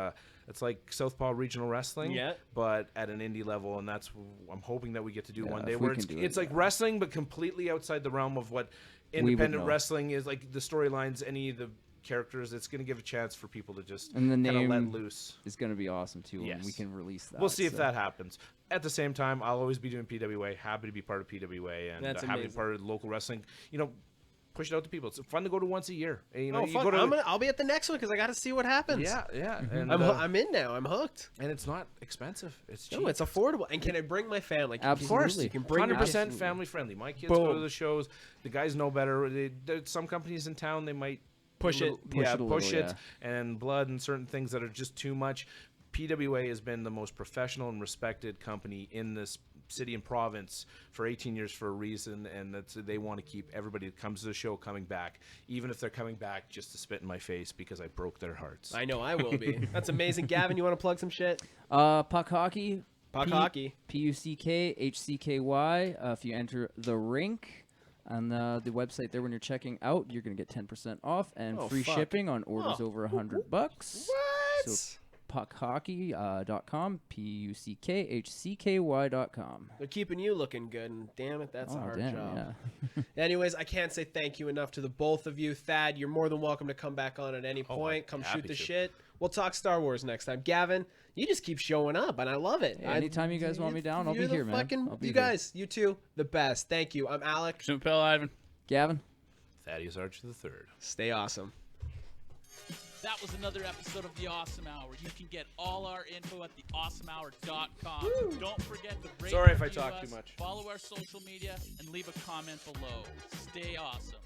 it's like Southpaw Regional Wrestling, but at an indie level, and that's I'm hoping that we get to do one day where it's like wrestling, but completely outside the realm of what independent wrestling is, like the storylines, any of the characters. It's going to give a chance for people to just kind of let loose. It's going to be awesome too when we can release that. We'll see if that happens. At the same time, I'll always be doing PWA. Happy to be part of PWA and happy to be part of local wrestling. You know, push it out to people. It's fun to go to once a year. You know, I'll be at the next one because I got to see what happens. Yeah. And I'm in now. I'm hooked. And it's not expensive. It's cheap. No, it's affordable. And can I bring my family? Of course, you can bring 100% family friendly. My kids go to the shows. The guys know better. Some companies in town, they might push it, and blood and certain things that are just too much. PWA has been the most professional and respected company in this city and province for 18 years for a reason, and they want to keep everybody that comes to the show coming back, even if they're coming back just to spit in my face because I broke their hearts. I know I will be. That's amazing. Gavin, you want to plug some shit? Puck Hockey. Puck Hockey. PUCKHCKY. If you enter the rink on the website there when you're checking out, you're going to get 10% off and free shipping on orders over $100. What? So puckhockey.com, PUCKHCKY.com. They're keeping you looking good, and damn it, that's a hard job. Yeah. Anyways, I can't say thank you enough to the both of you. Thad, you're more than welcome to come back on at any point. Come shoot the shit. We'll talk Star Wars next time. Gavin, you just keep showing up, and I love it. Anytime you guys want me down, I'll be here, man. You guys, you two, the best. Thank you. I'm Alec. Chappelle Ivan. Gavin. Thaddeus Archer III. Stay awesome. That was another episode of The Awesome Hour. You can get all our info at theawesomehour.com. Don't forget to rate Sorry if I talk too much. Follow our social media and leave a comment below. Stay awesome.